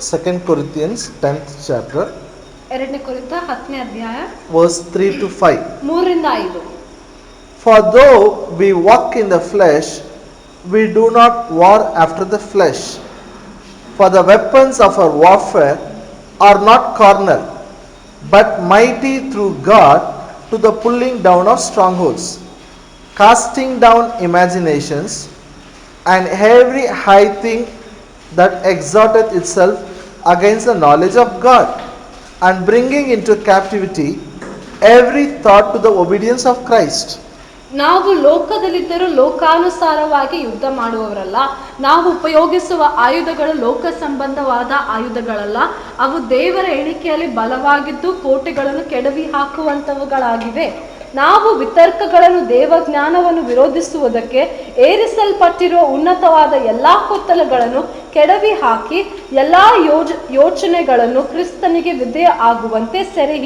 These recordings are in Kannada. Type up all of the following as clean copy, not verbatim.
2 Corinthians 10th chapter. 2 ಕೊರಿಂಥ 10ನೇ ಅಧ್ಯಾಯ Verse 3 to 5. 3ರಿಂದ 5. For though we walk in the flesh, we do not war after the flesh. For the weapons of our warfare are not carnal, but mighty through God to the pulling down of strongholds, casting down imaginations and every high thing that exalteth itself against the knowledge of God, and bringing into captivity every thought to the obedience of Christ. ನಾವು ಲೋಕದಲ್ಲಿದ್ದರೂ ಲೋಕಾನುಸಾರವಾಗಿ ಯುದ್ಧ ಮಾಡುವವರಲ್ಲ. ನಾವು ಉಪಯೋಗಿಸುವ ಆಯುಧಗಳು ಲೋಕ ಸಂಬಂಧವಾದ ಆಯುಧಗಳಲ್ಲ. ಅವು ದೇವರ ಎಣಿಕೆಯಲ್ಲಿ ಬಲವಾಗಿದ್ದು ಕೋಟೆಗಳನ್ನು ಕೆಡವಿ ಹಾಕುವಂತವುಗಳಾಗಿವೆ. ನಾವು ವಿತರ್ಕಗಳನ್ನು ದೇವಜ್ಞಾನವನ್ನು ವಿರೋಧಿಸುವುದಕ್ಕೆ ಏರಿಸಲ್ಪಟ್ಟಿರುವ ಉನ್ನತವಾದ ಎಲ್ಲಾ ಕೊತ್ತಲಗಳನ್ನು ಕೆಡವಿ ಹಾಕಿ ಎಲ್ಲಾ ಯೋಚನೆಗಳನ್ನು ಕ್ರಿಸ್ತನಿಗೆ ವಿಧೇಯ ಆಗುವಂತೆ ಸೆರೆ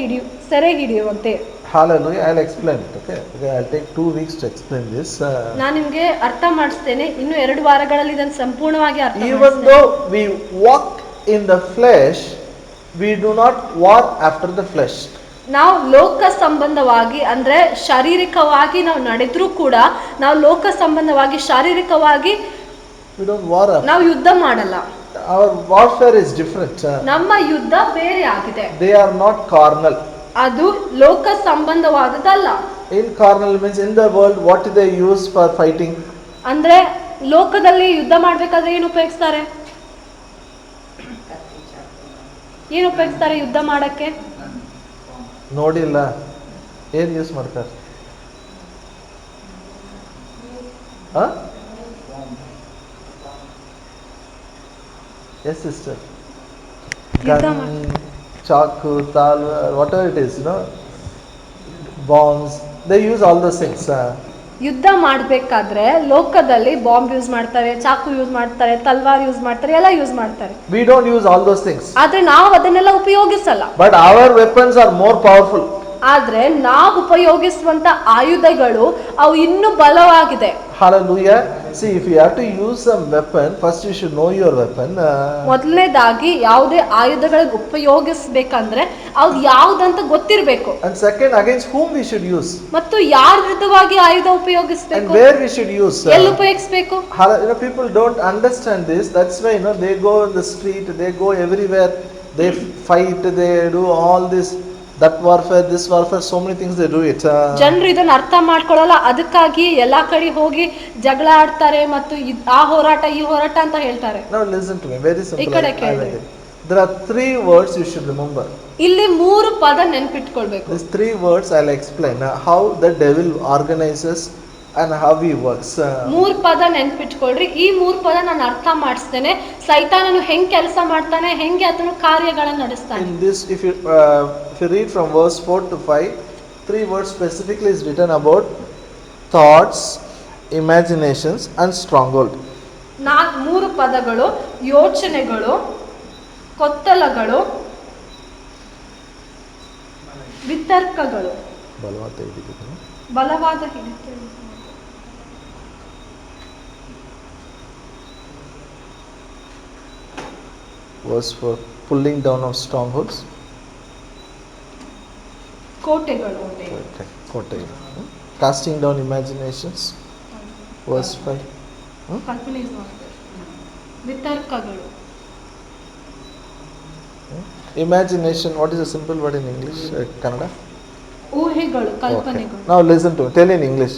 ಹಿಡಿಯುವಂತೆ. Hallelujah. I'll explain it. Okay. I'll take 2 weeks to explain this. ನಾನು ನಿಮಗೆ ಅರ್ಥ ಮಾಡಿಸ್ತೇನೆ. ಇನ್ನು 2 ವಾರಗಳಲ್ಲಿ ಇದನ್ನು ಸಂಪೂರ್ಣವಾಗಿ ಅರ್ಥ ಮಾಡಿಸ್ತೇನೆ. Even though we walk in the flesh, we do not war after the flesh. ನಾವು ಲೋಕ ಸಂಬಂಧವಾಗಿ ಅಂದ್ರೆ ಶಾರೀರಿಕವಾಗಿ ನಾವು ನಡೆದ್ರೂ ಕೂಡ ನಾವು ಲೋಕ ಸಂಬಂಧವಾಗಿ ಶಾರೀರಿಕವಾಗಿ we don't war after. ನಾವು ಯುದ್ಧ ಮಾಡಲ್ಲ. Our warfare is different. ನಮ್ಮ ಯುದ್ಧ ಬೇರೆ ಆಗಿದೆ. They are not carnal. ಅದು ಲೋಕ ಸಂಬಂಧವಾದದಲ್ಲ. In carnal means in the world what do they use for fighting? ಅಂದ್ರೆ ಲೋಕದಲ್ಲಿ ಯುದ್ಧ ಮಾಡ್ಬೇಕಾದ್ರೆ ಏನು ಉಪಯೋಗಿಸ್ತಾರೆ? ಏನು ಉಪಯೋಗಿಸ್ತಾರೆ ಯುದ್ಧ ಮಾಡಕ್ಕೆ? ನೋಡಿಲ್ಲ ಏನು ಯೂಸ್ ಮಾಡ್ತಾರೆ? Yes sister. Gun, chaku, talwar, whatever it is, bombs, they use all those things. ಯುದ್ಧ ಮಾಡಬೇಕಾದ್ರೆ ಲೋಕದಲ್ಲಿ ಬಾಂಬ್ ಯೂಸ್ ಮಾಡ್ತಾರೆ, ಚಾಕು ಯೂಸ್ ಮಾಡ್ತಾರೆ, ತಲ್ವಾರ್ ಯೂಸ್ ಮಾಡ್ತಾರೆ, ಎಲ್ಲ ಯೂಸ್ ಮಾಡ್ತಾರೆ. We don't use all those things. ಆದ್ರೆ ನಾವು ಅದನ್ನೆಲ್ಲ ಉಪಯೋಗಿಸಲ್ಲ. But our weapons are more powerful. ಆದ್ರೆ ನಾವು ಉಪಯೋಗಿಸುವಂತ ಆಯುಧಗಳು ಅವು ಇನ್ನೂ ಬಲವಾಗಿದೆ. Hallelujah. See, if you have to use some weapon, first you should know your weapon. ಮೊದಲನೇದಾಗಿ ಯಾವುದೇ ಆಯುಧಗಳನ್ನು ಉಪಯೋಗಿಸಬೇಕಂದ್ರೆ ಅದು ಯಾವುದಂತ ಗೊತ್ತಿರಬೇಕು. And second, against whom we should use. ಮತ್ತು ಯಾರ ವಿರುದ್ಧವಾಗಿ ಆಯುಧ ಉಪಯೋಗಿಸಬೇಕು. And where we should use. ಎಲ್ಲಿ ಉಪಯೋಗಿಸಬೇಕು. People don't understand this. That's why they go in the street, they go everywhere, they fight, they do all this. That warfare, this warfare, so many things they do it. ಜನರು ಇದನ್ನ ಅರ್ಥ ಮಾಡ್ಕೊಳ್ಳಲ್ಲ. ಅದಕ್ಕಾಗಿ ಎಲ್ಲಾ ಕಡೆ ಹೋಗಿ ಜಗಳ ಆಡ್ತಾರೆ ಮತ್ತು ಆ ಹೋರಾಟ ಈ ಹೋರಾಟ ಅಂತ ಹೇಳ್ತಾರೆ. Now listen to me, very simple. ಈ ಕಡೆ ಕೇಳಿ. There are 3 words you should remember. ಇಲ್ಲಿ 3 ಪದ ನೆನಪಿಟ್ಕೊಳ್ಬೇಕು. These 3 words I'll explain how the devil organizes and how he works. 3 ಪದ ನೆನಪಿಟ್ಕೊಳ್ರಿ. ಈ 3 ಪದ ನಾನು ಅರ್ಥ ಮಾಡಿಸ್ತೇನೆ. ಸೈತಾನನು ಹೆಂಗೆ ಕೆಲಸ ಮಾಡ್ತಾನೆ, ಹೆಂಗೆ ಆತನು ಕಾರ್ಯಗಳನ್ನು ನಡೆಸ್ತಾನೆ. In this, if you read from verse 4 to 5, 3 words specifically is written about thoughts, imaginations and stronghold. 3 ಪದಗಳು ಯೋಚನೆಗಳು, ಕೊತ್ತಲಗಳು, ವಿತರ್ಕಗಳು. ಬಲವಾದ ಹಿಡಿತ. Verse 4, pulling down of strongholds. ಕೋಟೆಗಳು. ಕೋಟೆಗಳು. Casting down imaginations. Verse 5. ಕಲ್ಪನೆ ವಿತರ್ಕಗಳು. Imagination, what is a simple word in English? Kannada? ಊಹೆಗಳು, ಕಲ್ಪನೆಗಳು. Now listen to it. Tell in English.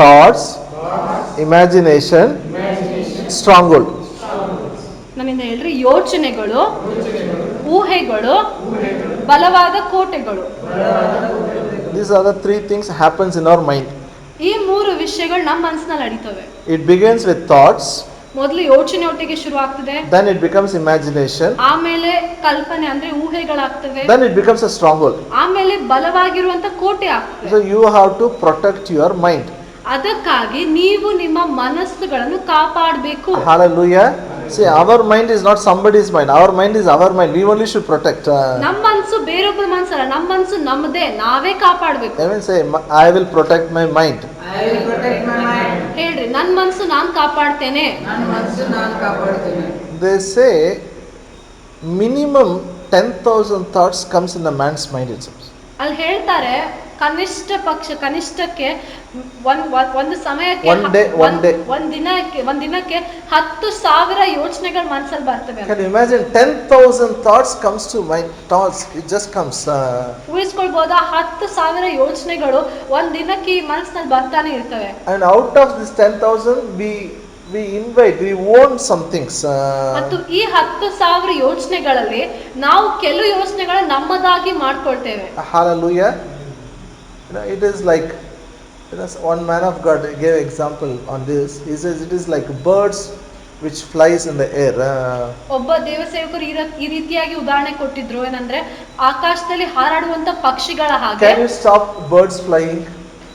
Thoughts, imagination, stronghold. ನನ್ನಿಂದ ಹೇಳ್ರಿ. ಯೋಚನೆಗಳು, ಊಹೆಗಳು, ಬಲವಾದ ಕೋಟೆಗಳು. These are the 3 things happens in our mind. ಈ 3 ವಿಷಯಗಳು ನಮ್ಮ ಮನಸ್ಸಿನಲ್ಲಿ ನಡೀತವೆ. It begins with thoughts. ಮೊದಲು ಯೋಚನೆ ಒಟ್ಟಿಗೆ ಶುರು ಆಗ್ತದೆ. Then it becomes imagination. ಆಮೇಲೆ ಕಲ್ಪನೆ ಅಂದ್ರೆ ಊಹೆಗಳಾಗ್ತವೆ. Then it becomes a stronghold. ಆಮೇಲೆ ಬಲವಾಗಿರುವಂತ ಕೋಟೆ ಆಗ್ತದೆ. So you have to protect your mind. ಅದಕ್ಕಾಗಿ ನೀವು ನಿಮ್ಮ ಮನಸ್ಸುಗಳನ್ನು ಕಾಪಾಡಬೇಕು. Hallelujah. See, our mind is not somebody's mind. Our mind is our mind. We only should protect. ನಮ್ಮ ಮನಸ್ಸು ಬೇರೊಬ್ಬರ ಮನಸ್ಸಲ್ಲ, ನಮ್ಮ ಮನಸ್ಸು ನಮ್ಮದೇ, ನಾವೇ ಕಾಪಾಡಬೇಕು. Even say, I will protect my mind. I will protect my mind. ಹೇಳ್ರಿ, ನನ್ನ ಮನಸ್ಸು ನಾನು ಕಾಪಾಡ್ತೇನೆ. ನನ್ನ ಮನಸ್ಸು ನಾನು ಕಾಪಾಡ್ತೇನೆ. They say minimum 10,000 thoughts comes in a man's mind itself. ಅಲ್ಲಿ ಹೇಳ್ತಾರೆ ಕನಿಷ್ಠಕ್ಕೆ ಒಂದು ಸಮಯಕ್ಕೆ One day. ಒಂದ್ ದಿನಕ್ಕೆ 10,000 ಯೋಚನೆಗಳು ಮನಸ್ಸಲ್ಲಿ ಬರ್ತವೆ. Can you imagine 10,000 thoughts comes to mind? Thoughts, it just comes. ಊಹಿಸ್ಕೊಳ್ಬಹುದಾ 10,000 ಯೋಚನೆಗಳು ಒಂದ್ ದಿನಕ್ಕೆ ಈ ಮನಸ್ಸಿನಲ್ಲಿ ಬರ್ತಾನೆ ಇರ್ತವೆ. And out of this 10,000 we own some things. ಮತ್ತು ಈ 10,000 ಯೋಚನೆಗಳಲ್ಲಿ ನಾವು ಕೆಲವು ಯೋಚನೆಗಳನ್ನು ನಮ್ಮದಾಗಿ ಮಾಡ್ಕೊಳ್ತೇವೆ. Hallelujah. It is like, one man of God gave example on this. He says it is like birds which flies in the air. ಒಬ್ಬ ದೇವಸೇವಕರು ಈ ರೀತಿಯಾಗಿ ಉದಾಹರಣೆ ಕೊಟ್ಟಿದ್ರು. ಏನಂದ್ರೆ ಆಕಾಶದಲ್ಲಿ ಹಾರಾಡುವಂತ ಪಕ್ಷಿಗಳ ಹಾಗೆ. Can you stop birds flying?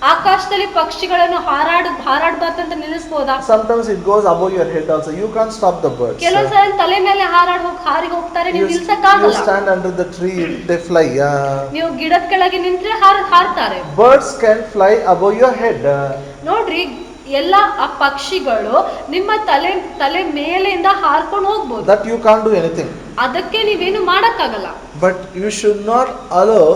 ಆಕಾಶದಲ್ಲಿ ಪಕ್ಷಿಗಳನ್ನು ಹಾರಾಡಬಾರ್ದಂತ ನಿಲ್ಲಿಸಬಹುದಾ? Sometimes it goes above your head also. You can't stop the birds. ಕೆಲವೊಂದು ಸಲ ತಲೆ ಮೇಲೆ ಹಾರಿ ಹೋಗ್ತಾರೆ, ನೀವು ನಿಲ್ಲಿಸಕ್ಕಾಗಲ್ಲ. You stand under the tree, they fly. ನೀವು ಗಿಡದ ಕೆಳಗೆ ನಿಂತ್ರೆ ಹಾರ್ತಾರೆ. Birds can fly above your head. ನೋಡ್ರಿ, ಎಲ್ಲ ಆ ಪಕ್ಷಿಗಳು ನಿಮ್ಮ ತಲೆ ಮೇಲೆಯಿಂದ ಹಾರ್ಕೊಂಡು ಹೋಗ್ಬೋದು. That you can't do anything. ಅದಕ್ಕೆ ನೀವೇನು ಮಾಡಕ್ಕಾಗಲ್ಲ. But you should not allow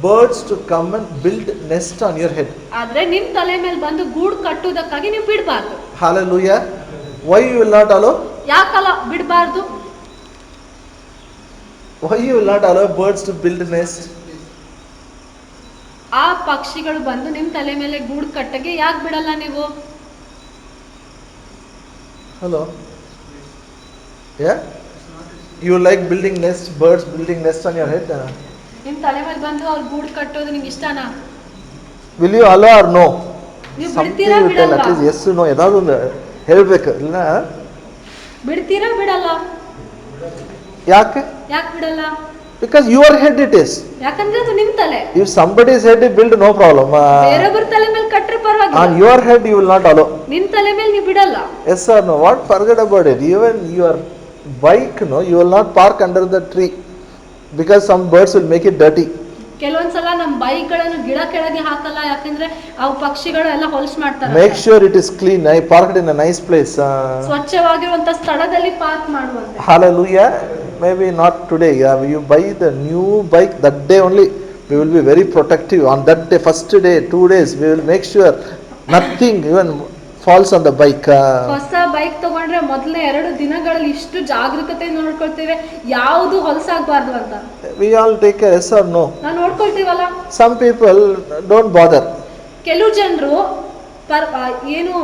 birds to come and build nest on your head. ಆದ್ರೆ ನಿಮ್ ತಲೆ ಮೇಲೆ ಬಂದು ಗೂಡು ಕಟ್ಟುವುದಕ್ಕಾಗಿ ನೀವು ಬಿಡಬಾರ್ದು. Hallelujah. Why you will not allow? ಯಾಕಲ್ಲ ಬಿಡಬಾರ್ದು? Why you will not allow birds to build nest? ಆ ಪಕ್ಷಿಗಳು ಬಂದು ನಿಮ್ ತಲೆ ಮೇಲೆ ಗೂಡು ಕಟ್ಟಗೆ ಯಾಕೆ ಬಿಡಲ್ಲ ನೀವು? Hello. Yeah? You like building nest, birds building nest on your head? ನಿಮ್ ತಲೆ ಮೇಲೆ ಬಂದು ಅವ್ರ ಗೂಡು ಕಟ್ಟೋದು ನಿಮ್ಗೆ ಇಷ್ಟನಾ? Will you allow or no? ನೀವು Something ಬಿಡ್ತೀರಾ you tell, ಬಿಡಲ್ವಾ? at least yes or no. ಏನಾದ್ರು ಒಂದು ಹೇಳ್ಬೇಕು ಇಲ್ಲ? ಬಿಡ್ತೀರಾ ಬಿಡಲ್ಲ? ಯಾಕೆ ಬಿಡಲ್ಲ? Because your head it is. ಯಾಕಂದ್ರೆ ಅದು ನಿಮ್ ತಲೆ. If somebody's head is built, no problem. ಬೇರೊಬ್ಬರ ತಲೆ ಮೇಲೆ ಕಟ್ಟರೆ ಪರವಾಗಿಲ್ಲ. On your head you will not allow. ನಿಮ್ ತಲೆ ಮೇಲೆ ನೀವು ಬಿಡಲ್ಲ. Yes or no? What? Forget about it. Even your bike, no, you will not park under the tree because some birds will make it dirty. ಕೆಲವೊಂದ್ಸಲ ನಮ್ಮ ಬೈಕ್ಗಳನ್ನು ಗಿಡ ಕೆಳಗೆ ಹಾಕಲ್ಲ, ಯಾಕಂದ್ರೆ ಅವು ಪಕ್ಷಿಗಳು ಎಲ್ಲ ಹೊಲಸು ಮಾಡ್ತಾರೆ. Make sure it is clean. I parked in a nice place. ಸ್ವಚ್ಛವಾಗಿರುವಂತ ಸ್ಥಳದಲ್ಲಿ ಪಾರ್ಕ್ ಮಾಡುವಂತೆ. Hallelujah. Maybe not today. You buy the new bike, that day only we will be very protective. On that day, first day, 2 days, we will make sure nothing even falls on the bike. ಹೊಸ ಬೈಕ್ ತಗೊಂಡ್ರೆ ಮೊದಲನೇ 2 ದಿನಗಳಲ್ಲಿ ಇಷ್ಟು ಜಾಗರೂಕತೆ ನೋಡ್ಕೊಳ್ತೇವೆ, ಯಾವುದು ಹೊಲಸಾಗಬಾರ್ದು ಅಂತ. We all take care, yes or no? ನಾವು ನೋಡ್ಕೊಳ್ತೀವಲ್ಲ. Some people don't bother. ಕೆಲವು ಜನರು ಏನು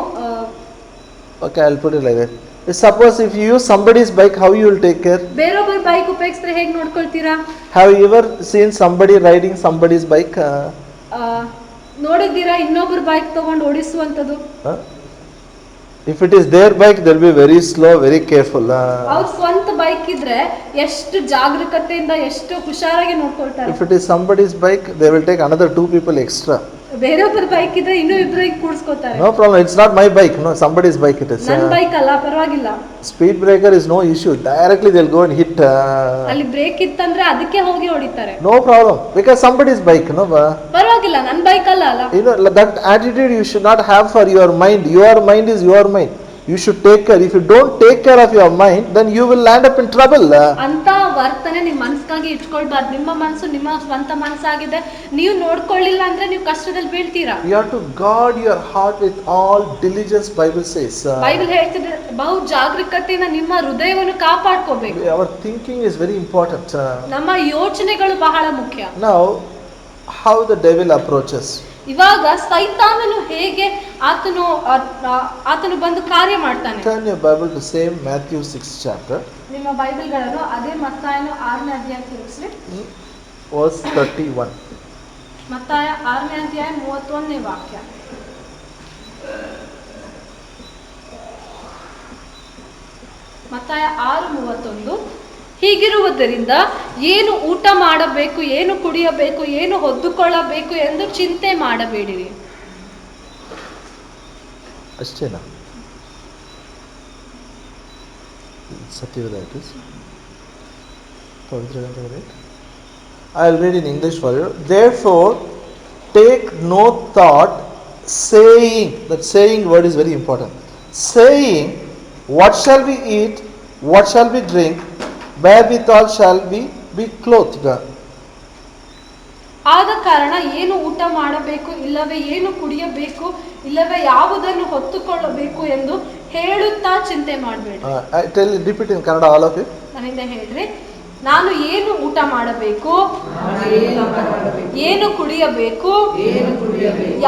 Okay, I'll put it like that. Suppose if you use somebody's bike, how you will take care? ಬೇರೊಬ್ಬರ ಬೈಕ್ ಉಪಯೋಗಿಸಿದ್ರೆ ಹೇಗೆ ನೋಡ್ಕೊಳ್ತೀರಾ? Have you ever seen somebody riding somebody's bike? ನೋಡಿದ್ದೀರಾ ಇನ್ನೊಬ್ಬರ ಬೈಕ್ ತಗೊಂಡು ಓಡಿಸುವಂತದ್ದು? If it is their bike, they'll be very slow, very careful. ಅವ್ರ ಸ್ವಂತ ಬೈಕ್ ಇದ್ರೆ ಎಷ್ಟು ಜಾಗರೂಕತೆಯಿಂದ ಎಷ್ಟು ಹುಷಾರಾಗಿ ನೋಡ್ಕೊಳ್ತಾರೆ. If it is somebody's bike, they will take another 2 people extra. ಬೇರೊಬ್ಬರ ಬೈಕ್ ಇದ್ರೆ ಇನ್ನೂ ಇಬ್ಬರಿಗೆ ಕೂಡಿಸ್ಕೊತಾರೆ. No problem, it's not my bike, no, somebody's bike it is. ನನ್ನ ಬೈಕ್ ಅಲ್ಲ, ಪರವಾಗಿಲ್ಲ. Speed breaker is no issue, directly they'll go and hit. ಅಲ್ಲಿ ಬ್ರೇಕ್ ಇತ್ತಂದ್ರೆ ಅದಕ್ಕೆ ಹೋಗಿ ಹೊಡಿತಾರೆ. No problem, because somebody's bike, no. ಪರವಾಗಿಲ್ಲ, ನನ್ನ ಬೈಕ್ ಅಲ್ಲ. You know, that attitude you should not have for your mind. Your mind is your mind. You should take care. If you don't take care of your mind, then you will land up in trouble. ಅಂತ ವರ್ತನೆ ನಿಮ್ಮ ಮನಸ್ಸಿಗಾಗಿ ಇಟ್ಕೊಳ್ಬಾರ್ದು. ನಿಮ್ಮ ಮನಸ್ಸು ನಿಮ್ಮ ಸ್ವಂತ ಮನಸ್ಸಾಗಿದೆ, ನೀವು ನೋಡ್ಕೊಳ್ಳಿಲ್ಲ ಅಂದ್ರೆ ನೀವು ಕಷ್ಟದಲ್ಲಿ ಬೀಳ್ತೀರಾ. You have to guard your heart with all diligence, Bible says. Bible ಹೇಳ್ತಿದೆ, ಬಹು ಜಾಗರೂಕತೆಯಿಂದ ನಿಮ್ಮ ಹೃದಯವನ್ನು ಕಾಪಾಡ್ಕೋಬೇಕು. Our thinking is very important. ನಮ್ಮ ಯೋಚನೆಗಳು ಬಹಳ ಮುಖ್ಯ. Now, how the devil approaches? ಇವಾಗ ಸೈತಾನನು ಹೇಗೆ ಆತನು ಬಂದು ಕಾರ್ಯ ಮಾಡ್ತಾನೆ. Turn your Bible to same Matthew 6th chapter. ನಿಮ್ಮ ಬೈಬಲ್ಗಳನ್ನು ಅದೇ ಮತ್ತಾಯನ 6ನೇ ಅಧ್ಯಾಯ ತಿರುಗಿಸಿ. Verse 31. ಮತ್ತಾಯ 6ನೇ ಅಧ್ಯಾಯ 31ನೇ ವಾಕ್ಯ. ಮತ್ತಾಯ 6:31. ಹೀಗಿರುವುದರಿಂದ ಏನು ಊಟ ಮಾಡಬೇಕು, ಏನು ಕುಡಿಯಬೇಕು, ಏನು ಹೊದ್ದುಕೊಳ್ಳಬೇಕು ಎಂದು ಚಿಂತೆ ಮಾಡಬೇಡಿರಿ. ಅಷ್ಟೇನಾ? ಸತ್ಯವೇದ. I will read in English for you. Therefore, take no thought, saying, that saying word is very important. Saying, what shall we eat, what shall we drink, wherewithal shall we be clothed. ಆದ ಕಾರಣ ಏನು ಊಟ ಮಾಡಬೇಕು ಇಲ್ಲವೇ ಏನು ಕುಡಿಯಬೇಕು ಇಲ್ಲವೇ ಯಾವುದನ್ನು ಹೊತ್ತುಕೊಳ್ಳಬೇಕು ಎಂದು ಹೇಳುತ್ತಾ ಚಿಂತೆ ಮಾಡಬೇಡಿ. I tell you, repeat in Kannada, all of you. ನನ್ನಿಂದ ಹೇಳ್ರಿ, ನಾನು ಏನು ಊಟ ಮಾಡಬೇಕು, ಏನು ಕುಡಿಯಬೇಕು,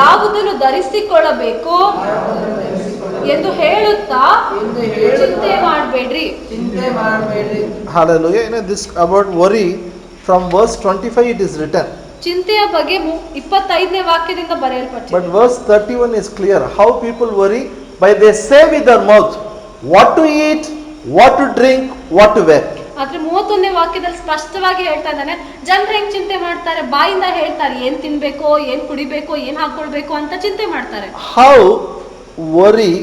ಯಾವುದನ್ನು ಧರಿಸಿಕೊಳ್ಳಬೇಕು ಎಂದು ಹೇಳುತ್ತಾ ಚಿಂತೆ ಮಾಡಬೇಡ್ರಿ. Hallelujah. You know this about worry, from verse 25 it is written. ಚಿಂತೆಯ ಬಗ್ಗೆ 25ನೇ ವಾಕ್ಯದಿಂದ ಬರೆಯಲ್ಪಟ್ಟಿದೆ. But verse 31 is clear. How people worry? By they say with their mouth, what to eat, what to drink, what to wear. ಆದ್ರೆ 31ನೇ ವಾಕ್ಯದಲ್ಲಿ ಸ್ಪಷ್ಟವಾಗಿ ಹೇಳ್ತಾ ಇದ್ದಾನೆ, ಜನರು ಹೆಂಗ್ ಚಿಂತೆ ಮಾಡ್ತಾರೆ, ಬಾಯಿಂದ ಹೇಳ್ತಾರೆ ಏನ್ ತಿನ್ಬೇಕು, ಏನ್ ಕುಡಿಬೇಕು, ಏನ್ ಹಾಕೊಳ್ಬೇಕು ಅಂತ ಚಿಂತೆ ಮಾಡ್ತಾರೆ. How worry,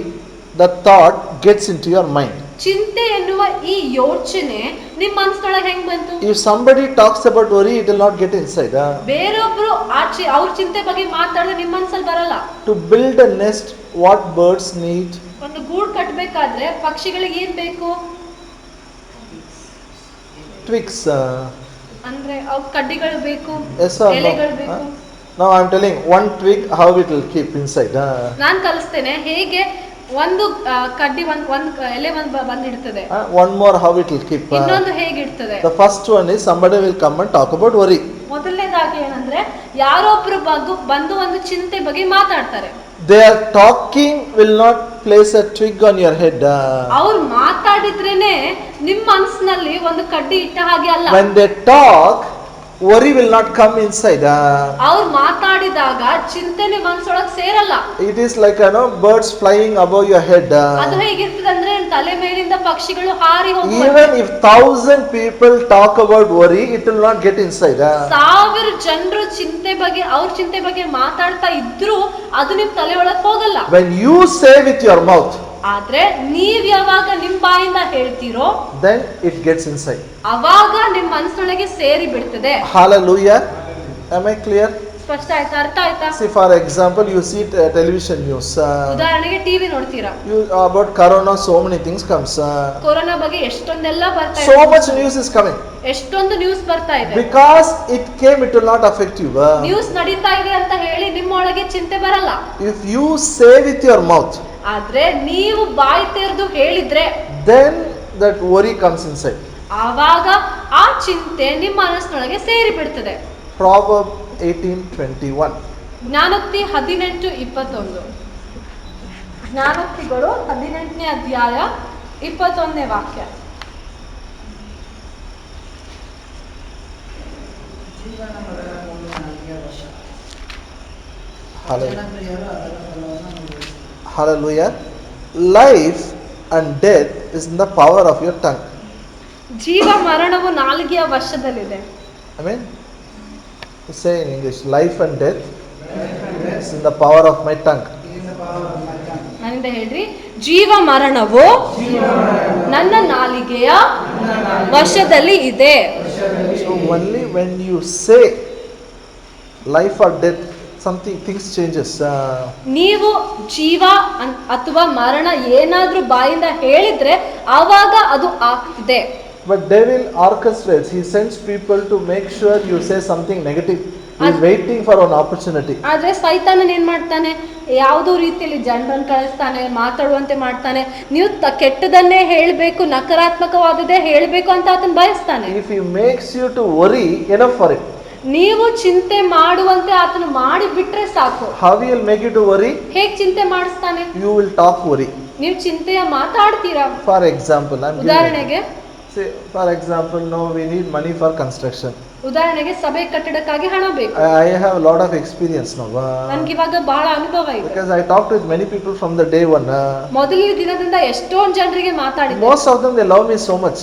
the thought gets into your mind. ಚಿಂತೆ ಎನ್ನುವ ಈ ಯೋಚನೆ ನಿಮ್ಮ ಮನಸ್ಸೊಳಗೆ ಹೆಂಗ್ ಬಂತು? If somebody talks about worry, it will not get inside. ಬೇರೊಬ್ರು ಅವ್ರ ಚಿಂತೆ ಬಗ್ಗೆ ಮಾತಾಡಿದ್ರೆ ನಿಮ್ಮ ಮನಸ್ಸಲ್ಲಿ ಬರಲ್ಲ. To build a nest, what birds need? ಒಂದು ಗೂಡು ಕಟ್ಟಬೇಕಾದ್ರೆ ಪಕ್ಷಿಗಳಿಗೆ ಏನ್ ಬೇಕು? Twigs. ಅಂದ್ರೆ ಅವ್ ಕಡ್ಡಿಗಳು ಬೇಕು, Yes or no? ಎಲೆಗಳು ಬೇಕು. Now I am telling one twig how it will keep inside. ನಾನ್ ಕಲಿಸ್ತೇನೆ ಹೇಗೆ ಒಂದು ಕಡ್ಡಿ ಒಂದ್ ಎಲೆ ಬಂದಿಡ್ತದೆ, One more how it will keep. ಇನ್ನೊಂದು ಹೇಗಿಡ್ತದೆ. The first one is somebody will come and talk about worry. ಮೊದಲನೇದಾಗಿ ಏನಂದ್ರೆ ಯಾರೊಬ್ರು ಬಂದು ಒಂದು ಚಿಂತೆ ಬಗ್ಗೆ ಮಾತಾಡ್ತಾರೆ. Their talking will not place a twig on your head. ಅವ್ರು ಮಾತಾಡಿದ್ರೇನೆ ನಿಮ್ ಮನಸ್ಸಿನಲ್ಲಿ ಒಂದು ಕಡ್ಡಿ ಇಟ್ಟ ಹಾಗೆ ಅಲ್ಲ. When they talk, worry will not come inside. ಅವ್ರು ಮಾತಾಡಿದಾಗ ಚಿಂತೆನೆ ಮನಸ್ಸೊಳಗೆ ಸೇರಲ್ಲ. It is like birds flying above your head. ಅದು ಹೇಗಿರ್ತದೆ ಅಂದ್ರೆ ತಲೆ ಮೇಲಿಂದ ಪಕ್ಷಿಗಳು ಹಾರಿ ಹೋಗುವ. Even if 1,000 people talk about worry, it will not get inside. 1000 ಜನರು ಚಿಂತೆ ಬಗ್ಗೆ ಅವ್ರ ಚಿಂತೆ ಬಗ್ಗೆ ಮಾತಾಡ್ತಾ ಇದ್ರು ಅದು ನಿಮ್ ತಲೆ ಒಳಗೆ ಹೋಗಲ್ಲ. When you say with your mouth, ಆದ್ರೆ ನೀವ್ ಯಾವಾಗ ನಿಮ್ ಬಾಯಿಂದ ಹೇಳ್ತೀರೋ then it gets inside. ಅವಾಗ ನಿಮ್ ಮನಸ್ಸೊಳಗೆ ಸೇರಿ ಬಿಡ್ತದೆ. Hallelujah. Am I clear? ಸ್ಪಷ್ಟ ಆಯ್ತಾ? ಅರ್ಥ ಆಯ್ತಾ? See, for example, you see television news. ಉದಾಹರಣೆಗೆ ಟಿವಿ ನೋಡ್ತೀರಾ, About corona, so many things comes. Corona ಬಗ್ಗೆ ಎಷ್ಟೊಂದೆಲ್ಲ ಬರ್ತಾ So ಇದೆ, much news is coming. ಎಷ್ಟೊಂದು ನ್ಯೂಸ್ ಬರ್ತಾ ಇದೆ. Because it came, it will not affect you. News ನಡೀತಾ ಇದೆ ಅಂತ ಹೇಳಿ ನಿಮ್ಮೊಳಗೆ ಚಿಂತೆ ಬರಲ್ಲ. If you say with your mouth, ಆದ್ರೆ ನೀವು ಬಾಯಿ ತೆರೆದು ಹೇಳಿದ್ರೆ then that worry comes inside. ಆವಾಗ ಆ ಚಿಂತೆ ನಿಮ್ಮ ಮನಸ್ಸಿನೊಳಗೆ ಸೇರಿ ಬಿಡ್ತದೆ. Proverb 18:21. ಜ್ಞಾನೋಕ್ತಿ 18:21. ಜ್ಞಾನೋಕ್ತಿಗಳು 18ನೇ ಅಧ್ಯಾಯ 21ನೇ ವಾಕ್ಯ. Hallelujah. Life and death is in the power of your tongue. ಜೀವ ಮರಣವು ನಾಲಿಗೆಯ ವಶದಲ್ಲಿದೆ. I mean, say in English, life and death is in the power of my tongue. ನನ್ನಿಂದ ಹೇಳ್ರಿ, ಜೀವ ಮರಣವು ನನ್ನ ನಾಲಿಗೆಯ ವಶದಲ್ಲಿ ಇದೆ. So only when you say life or death, things changes. ನೀವು ಜೀವ ಅಥವಾ ಮರಣ ಏನಾದ್ರೂ ಬಾಯಿಂದ ಹೇಳಿದ್ರೆ ಆವಾಗ ಅದು ಆಗ್ತಿದೆ. But devil orchestrates. He sends people to make sure you say something negative. He is waiting for an opportunity. ಆದ್ರೆ ಸೈತಾನನ್ ಏನ್ ಮಾಡ್ತಾನೆ, ಯಾವುದೋ ರೀತಿಯಲ್ಲಿ ಜನರನ್ನು ಕಳಿಸ್ತಾನೆ, ಮಾತಾಡುವಂತೆ ಮಾಡ್ತಾನೆ. ನೀವು ಕೆಟ್ಟದನ್ನೇ ಹೇಳ್ಬೇಕು, ನಕಾರಾತ್ಮಕವಾದದ್ದೇ ಹೇಳ್ಬೇಕು ಅಂತ ಆತನ ಬಯಸ್ತಾನೆ. If he makes you to worry, enough for it. ನೀವು ಚಿಂತೆ ಮಾಡುವಂತೆ ಆತನು ಮಾಡಿ ಬಿಟ್ರೆ ಸಾಕು. How he will make you to worry? ಹೇಗ್ ಚಿಂತೆ ಮಾಡಿಸ್ತಾನೆ? You will talk worry. ನೀವು ಚಿಂತೆಯ ಮಾತಾಡ್ತೀರಾ. For example, ಉದಾಹರಣೆಗೆ, say for example, no, we need money for construction. ಉದಾಹರಣೆಗೆ ಸಭೆ ಕಟ್ಟಡಕ್ಕಾಗಿ ಹಣ ಬೇಕು. I have a lot of experience now. ನನ್ಗೆ ಇವಾಗ ಬಹಳ ಅನುಭವ ಇದೆ. Because I talked with many people from the day one. ಮೊದಲನೇ ದಿನದಿಂದ ಎಷ್ಟೊಂದು ಜನರಿಗೆ ಮಾತಾಡಿದೆ. Most of them, they love me so much.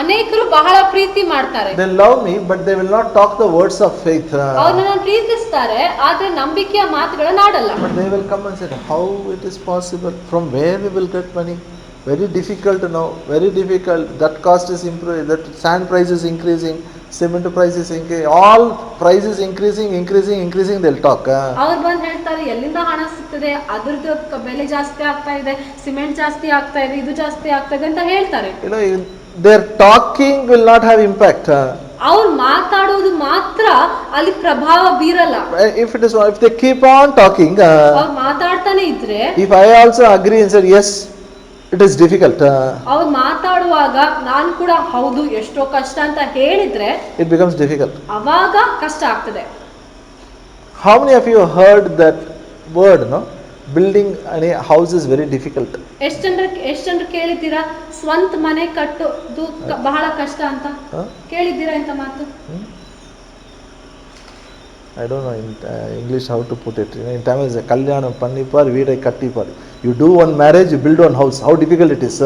ಅನೇಕರು ಬಹಳ ಪ್ರೀತಿ ಮಾಡ್ತಾರೆ. They love me, but they will not talk the words of faith. ಅವ್ರು ನನ್ನ ಪ್ರೀತಿಸ್ತಾರೆ, ಆದ್ರೆ ನಂಬಿಕೆಯ ಮಾತುಗಳನ್ನ ಆಡಲ್ಲ. But they will come and say, how it is possible? From where we will get money? Very difficult now. Very difficult. That cost is improving. That sand price is increasing. Cement price is increasing. All prices increasing. They'll talk. ಅವ್ರು ಬಂದು ಹೇಳ್ತಾರೆ, ಎಲ್ಲಿಂದ ಹಣ ಸಿಗ್ತದೆ, ಅದ್ರದ್ದು ಬೆಲೆ ಜಾಸ್ತಿ ಆಗ್ತಾ ಇದೆ, ಸಿಮೆಂಟ್ ಜಾಸ್ತಿ ಆಗ್ತಾ ಇದೆ, ಇದು ಜಾಸ್ತಿ ಆಗ್ತಾ ಇದೆ ಅಂತ ಹೇಳ್ತಾರೆ. their talking will not have impact. ಅವ್ರು ಮಾತಾಡೋದು ಮಾತ್ರ ಅಲ್ಲಿ ಪ್ರಭಾವ ಬೀರಲ್ಲ. If they keep on talking, ಅವ್ರು ಮಾತಾಡ್ತಾನೆ ಇದ್ರೆ, if I also agree and said yes, it is difficult. ಅವ್ರು ಮಾತಾಡುವಾಗ ನಾನು ಕೂಡ ಹೌದು ಎಷ್ಟೋ ಕಷ್ಟ ಅಂತ ಹೇಳಿದ್ರೆ It becomes difficult. ಅವಾಗ ಕಷ್ಟ ಆಗ್ತದೆ. How many of you heard that word? No, building a house is very difficult. ಎಷ್ಟು ಜನರು ಕೇಳಿದ್ದೀರಾ ಸ್ವಂತ ಮನೆ ಕಟ್ಟೋದು ಬಹಳ ಕಷ್ಟ ಅಂತ? ಕೇಳಿದ್ದೀರಾ ಇಂತ ಮಾತು? I don't know in English how to put it. In Tamil is kalyanam pannipar veedai kattipar. You do one marriage, you build one house. How difficult it is.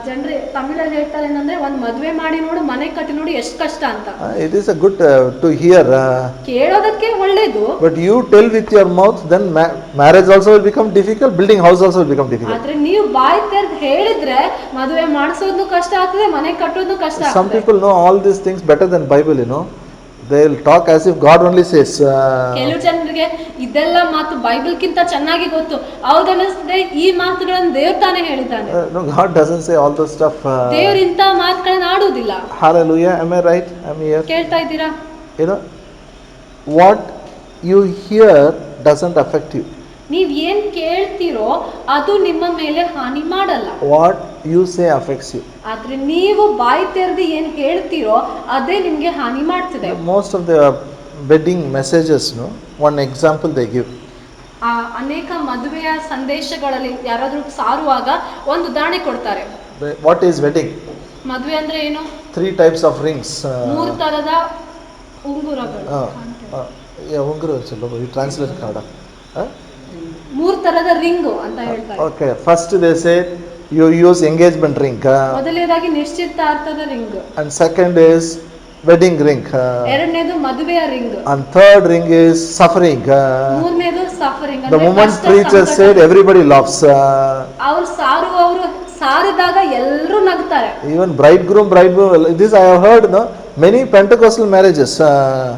ಜನರು ತಮಿಳಲ್ಲಿ ಹೇಳ್ತಾರೆ ಏನಂದ್ರೆ ಒಂದು ಮದುವೆ ಮಾಡಿ ನೋಡು, ಮನೆ ಕಟ್ಟಿ ನೋಡಿ ಎಷ್ಟು ಕಷ್ಟ ಅಂತ. It is a good to hear. ಕೇಳೋದಕ್ಕೆ ಒಳ್ಳೇದು. But you tell with your mouth, then marriage also will become difficult. Building house also will become difficult. ಆದ್ರೆ ನೀವು ಬಾಯಿ ತೆರೆದು ಹೇಳಿದ್ರೆ ಮದುವೆ ಮಾಡಿಸೋದು ಕಷ್ಟ ಆಗ್ತದೆ, ಮನೆ ಕಟ್ಟೋದು ಕಷ್ಟ ಆಗ್ತದೆ. Some people know all these things better than Bible. You know, they will talk as if God only says. ಕೆಲವು ಜನರಿಗೆ ಇದೆಲ್ಲ ಮಾತು ಬೈಬಲ್ಗಿಂತ ಚೆನ್ನಾಗಿ ಗೊತ್ತು. ಹೌದನ್ನಿಸ್ತದೆ, ಈ ಮಾತುಗಳನ್ನು ದೇವ್ರು ತಾನೇ ಹೇಳಿದ್ದಾನೆ. No, God doesn't say all those stuff. ದೇವ್ರು ಇಂಥ ಮಾತುಗಳನ್ನು ಆಡುವುದಿಲ್ಲ. Hallelujah. Am I right? Am I here? ಕೇಳ್ತಾ ಇದ್ದೀರಾ? You know, what you hear doesn't affect you. ನೀವ್ ಏನ್ ಕೇಳ್ತೀರೋ ಅದು ನಿಮ್ಮ ಮೇಲೆ ಹಾನಿ ಮಾಡಲ್ಲ. What you say affects you. ಆದ್ರೆ ನೀವು ಬಾಯಿ ತೆರೆದು ಏನ್ ಹೇಳ್ತೀರೋ ಅದೇ ನಿಮ್ಗೆ ಹಾನಿ ಮಾಡ್ತದೆ. Most of the wedding messages, no, one example they give. ಅನೇಕ ಮದುವೆಯ ಸಂದೇಶಗಳಲ್ಲಿ ಯಾರಾದ್ರೂ ಸಾರುವಾಗ ಒಂದು ಉದಾಹರಣೆ ಕೊಡ್ತಾರೆ. What is wedding? ಮದುವೆ ಅಂದ್ರೆ ಏನು? 3 types of rings. 3 ತರದ ಉಂಗುರಗಳು. ಉಂಗುರ you translate Kannada. 3 ತರದ ರಿಂಗ್ ಅಂತ ಹೇಳ್ತಾರೆ. Okay, first they say you use engagement ring. ಮೊದಲನೇದಾಗಿ ನಿಶ್ಚಿತಾರ್ಥದ ring. And second is wedding ring. ಎರಡನೇದು ಮದುವೆಯ ring. And third ring is suffering. ಮೂರನೇದು suffering. The moment preacher said everybody laughs. ಅವರು ಸಾರುವವರು ಸಾರಿದಾಗ ಎಲ್ಲರೂ ನಗ್ತಾರೆ. Even bridegroom, this I have heard, no, many Pentecostal marriages.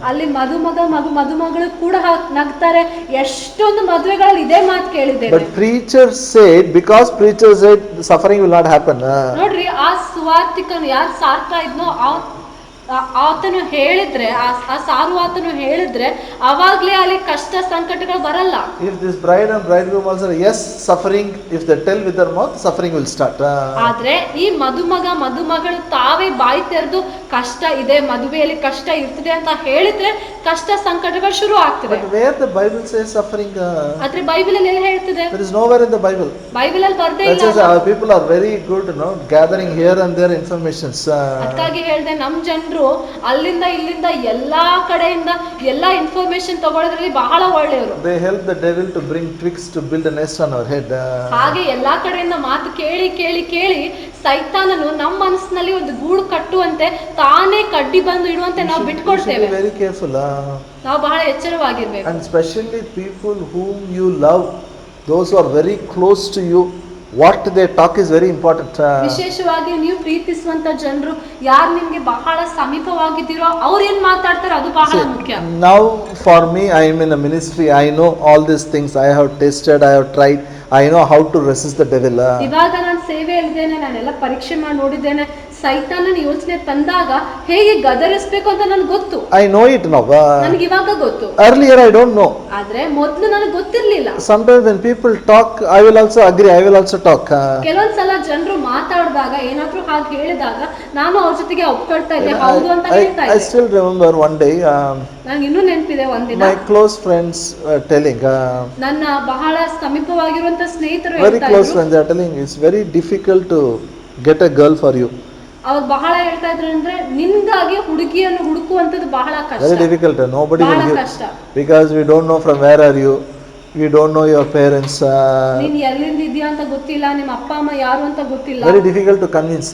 ಅಲ್ಲಿ ಮದುಮಗಳು ಕೂಡ ನಗ್ತಾರೆ. ಎಷ್ಟೊಂದು ಮದುವೆಗಳಲ್ಲಿ ಇದೇ ಮಾತು ಕೇಳಿದ್ದೇನೆ. But preacher said, because preacher said suffering will not happen. ನೋಡ್ರಿ, ಆ ಸುವಾರ್ತಿಕನು ಯಾರು ಸಾರ್ತಾ ಇದ್ನೋ ಆತನು ಹೇಳಿದ್ರೆ, ಆ ಸಾರುವಾತನು ಹೇಳಿದ್ರೆ ಅವಾಗ್ಲೇ ಅಲ್ಲಿ ಕಷ್ಟ ಸಂಕಟಗಳು ಬರಲ್ಲ. If this bride and bridegroom also yes suffering, if they tell with their mouth, suffering will start. ಆದ್ರೆ ಈ ಮದುಮಗಳು ತಾವೇ ಬಾಯಿ ತೆರೆದು ಕಷ್ಟ ಇದೆ, ಮದುವೆಯಲ್ಲಿ ಕಷ್ಟ ಇರ್ತದೆ ಅಂತ ಹೇಳಿದ್ರೆ ಕಷ್ಟ ಸಂಕಟಗಳು ಶುರು ಆಗ್ತದೆ. But where the Bible says suffering? ಆದ್ರೆ ಬೈಬಲ್ ಅಲ್ಲಿ ಎಲ್ಲಿ ಹೇಳ್ತದೆ? There is nowhere in the Bible. Bible ಅಲ್ಲಿ ಬರ್ದೇ ಇಲ್ಲ. Our people are very good, no, gathering here and there informations. ಅದಕ್ಕಾಗಿ ಹೇಳ್ದೆ, ನಮ್ ಜನರು ಅಲ್ಲಿಂದ ಇಲ್ಲಿಂದ ಎಲ್ಲಾ ಕಡೆಯಿಂದ ಎಲ್ಲಾ ಇನ್ಫಾರ್ಮೇಶನ್ ತಗೊಳ್ಳೋದ್ರಲ್ಲಿ ಬಹಳ ಒಳ್ಳೆಯವರು. They help the devil to bring twigs to build a nest on our head. ಹಾಗೆ ಎಲ್ಲಾ ಕಡೆಯಿಂದ ಮಾತು ಕೇಳಿ ಸೈತಾನನು ನಮ್ಮ ಮನಸ್ಸಿನಲ್ಲಿ ಒಂದು ಗೂಡು ಕಟ್ಟುವಂತೆ ತಾನೇ ಕಡ್ಡಿ ಬಂದು ಇಡುವಂತೆ ನಾವು ಬಿಟ್ಕೊಡ್ತೇವೆ. Very careful. ನಾವು ಬಹಳ ಎಚ್ಚರವಾಗಿರ್ಬೇಕು. And especially people whom you love, those who are very close to you, what they talk is very important. ವಿಶೇಷವಾಗಿ ನೀವು ಪ್ರೀತಿಸುವಂತ ಜನರು ಯಾರು ನಿಮ್ಗೆ ಬಹಳ ಸಮೀಪವಾಗಿದ್ದೀರೋ ಅವ್ರು ಏನ್ ಮಾತಾಡ್ತಾರೋ ಅದು ಬಹಳ ಮುಖ್ಯ. Now for me, I am in a ministry, I know all these things, I have tested, I have tried, I know how to resist the devil. ಇವಾಗ ನಾನು ಸೇವೆಯಲ್ಲಿದ್ದೇನೆ, ನಾನೆಲ್ಲ ಪರೀಕ್ಷೆ ಮಾಡಿ ನೋಡಿದ್ದೇನೆ. ಸೈತಾನನ ಯೋಚನೆ ತಂದಾಗ ಹೇಗೆ ಗದರಿಸಬೇಕು ಅಂತ ನನಗೆ ಗೊತ್ತು. I know it now. ನನಗೆ ಇವಾಗ ಗೊತ್ತು. Earlier I don't know. ಆದ್ರೆ ಮೊದಲು ನನಗೆ ಗೊತ್ತಿರ್ಲಿಲ್ಲ. Sometimes when people talk, I will also agree, I will also talk. ಕೆಲವೊಂದ್ಸಲ ಜನರು ಮಾತಾಡಿದಾಗ ಏನಾದ್ರೂ ಹಾಗೆ ಹೇಳಿದಾಗ ನಾನು ಅವ್ರ ಜೊತೆಗೆ ಒಪ್ಕೊಳ್ತಾ ಇದ್ದೆ, ಹೌದು ಅಂತ ಹೇಳ್ತಾ ಇದ್ದೆ. I still remember one day, ನಂಗೆ ಇನ್ನೂ ನೆನಪಿದೆ ಒಂದಿನ my close friends were telling, ನನ್ನ ಬಹಳ ಸಮೀಪವಾಗಿರುವಂತ ಸ್ನೇಹಿತರು very close friends, they are telling it's very difficult to get a girl for you. ಅವ್ರು ಬಹಳ ಹೇಳ್ತಾ ಇದ್ರು ಅಂದ್ರೆ ನಿನ್ಗಾಗಿ ಹುಡುಗಿಯನ್ನು ಹುಡುಕುವಂತದ್ದು ಬಹಳ ಕಷ್ಟ. Very difficult. Nobody will give, ಕಷ್ಟ. because we don't know from where are you, we don't know your parents. ನೀನ್ ಎಲ್ಲಿಂದ ಇದೆಯಾ ಅಂತ ಗೊತ್ತಿಲ್ಲ, ನಿಮ್ಮ ಅಪ್ಪ ಅಮ್ಮ ಯಾರು ಅಂತ ಗೊತ್ತಿಲ್ಲ. Very difficult to convince.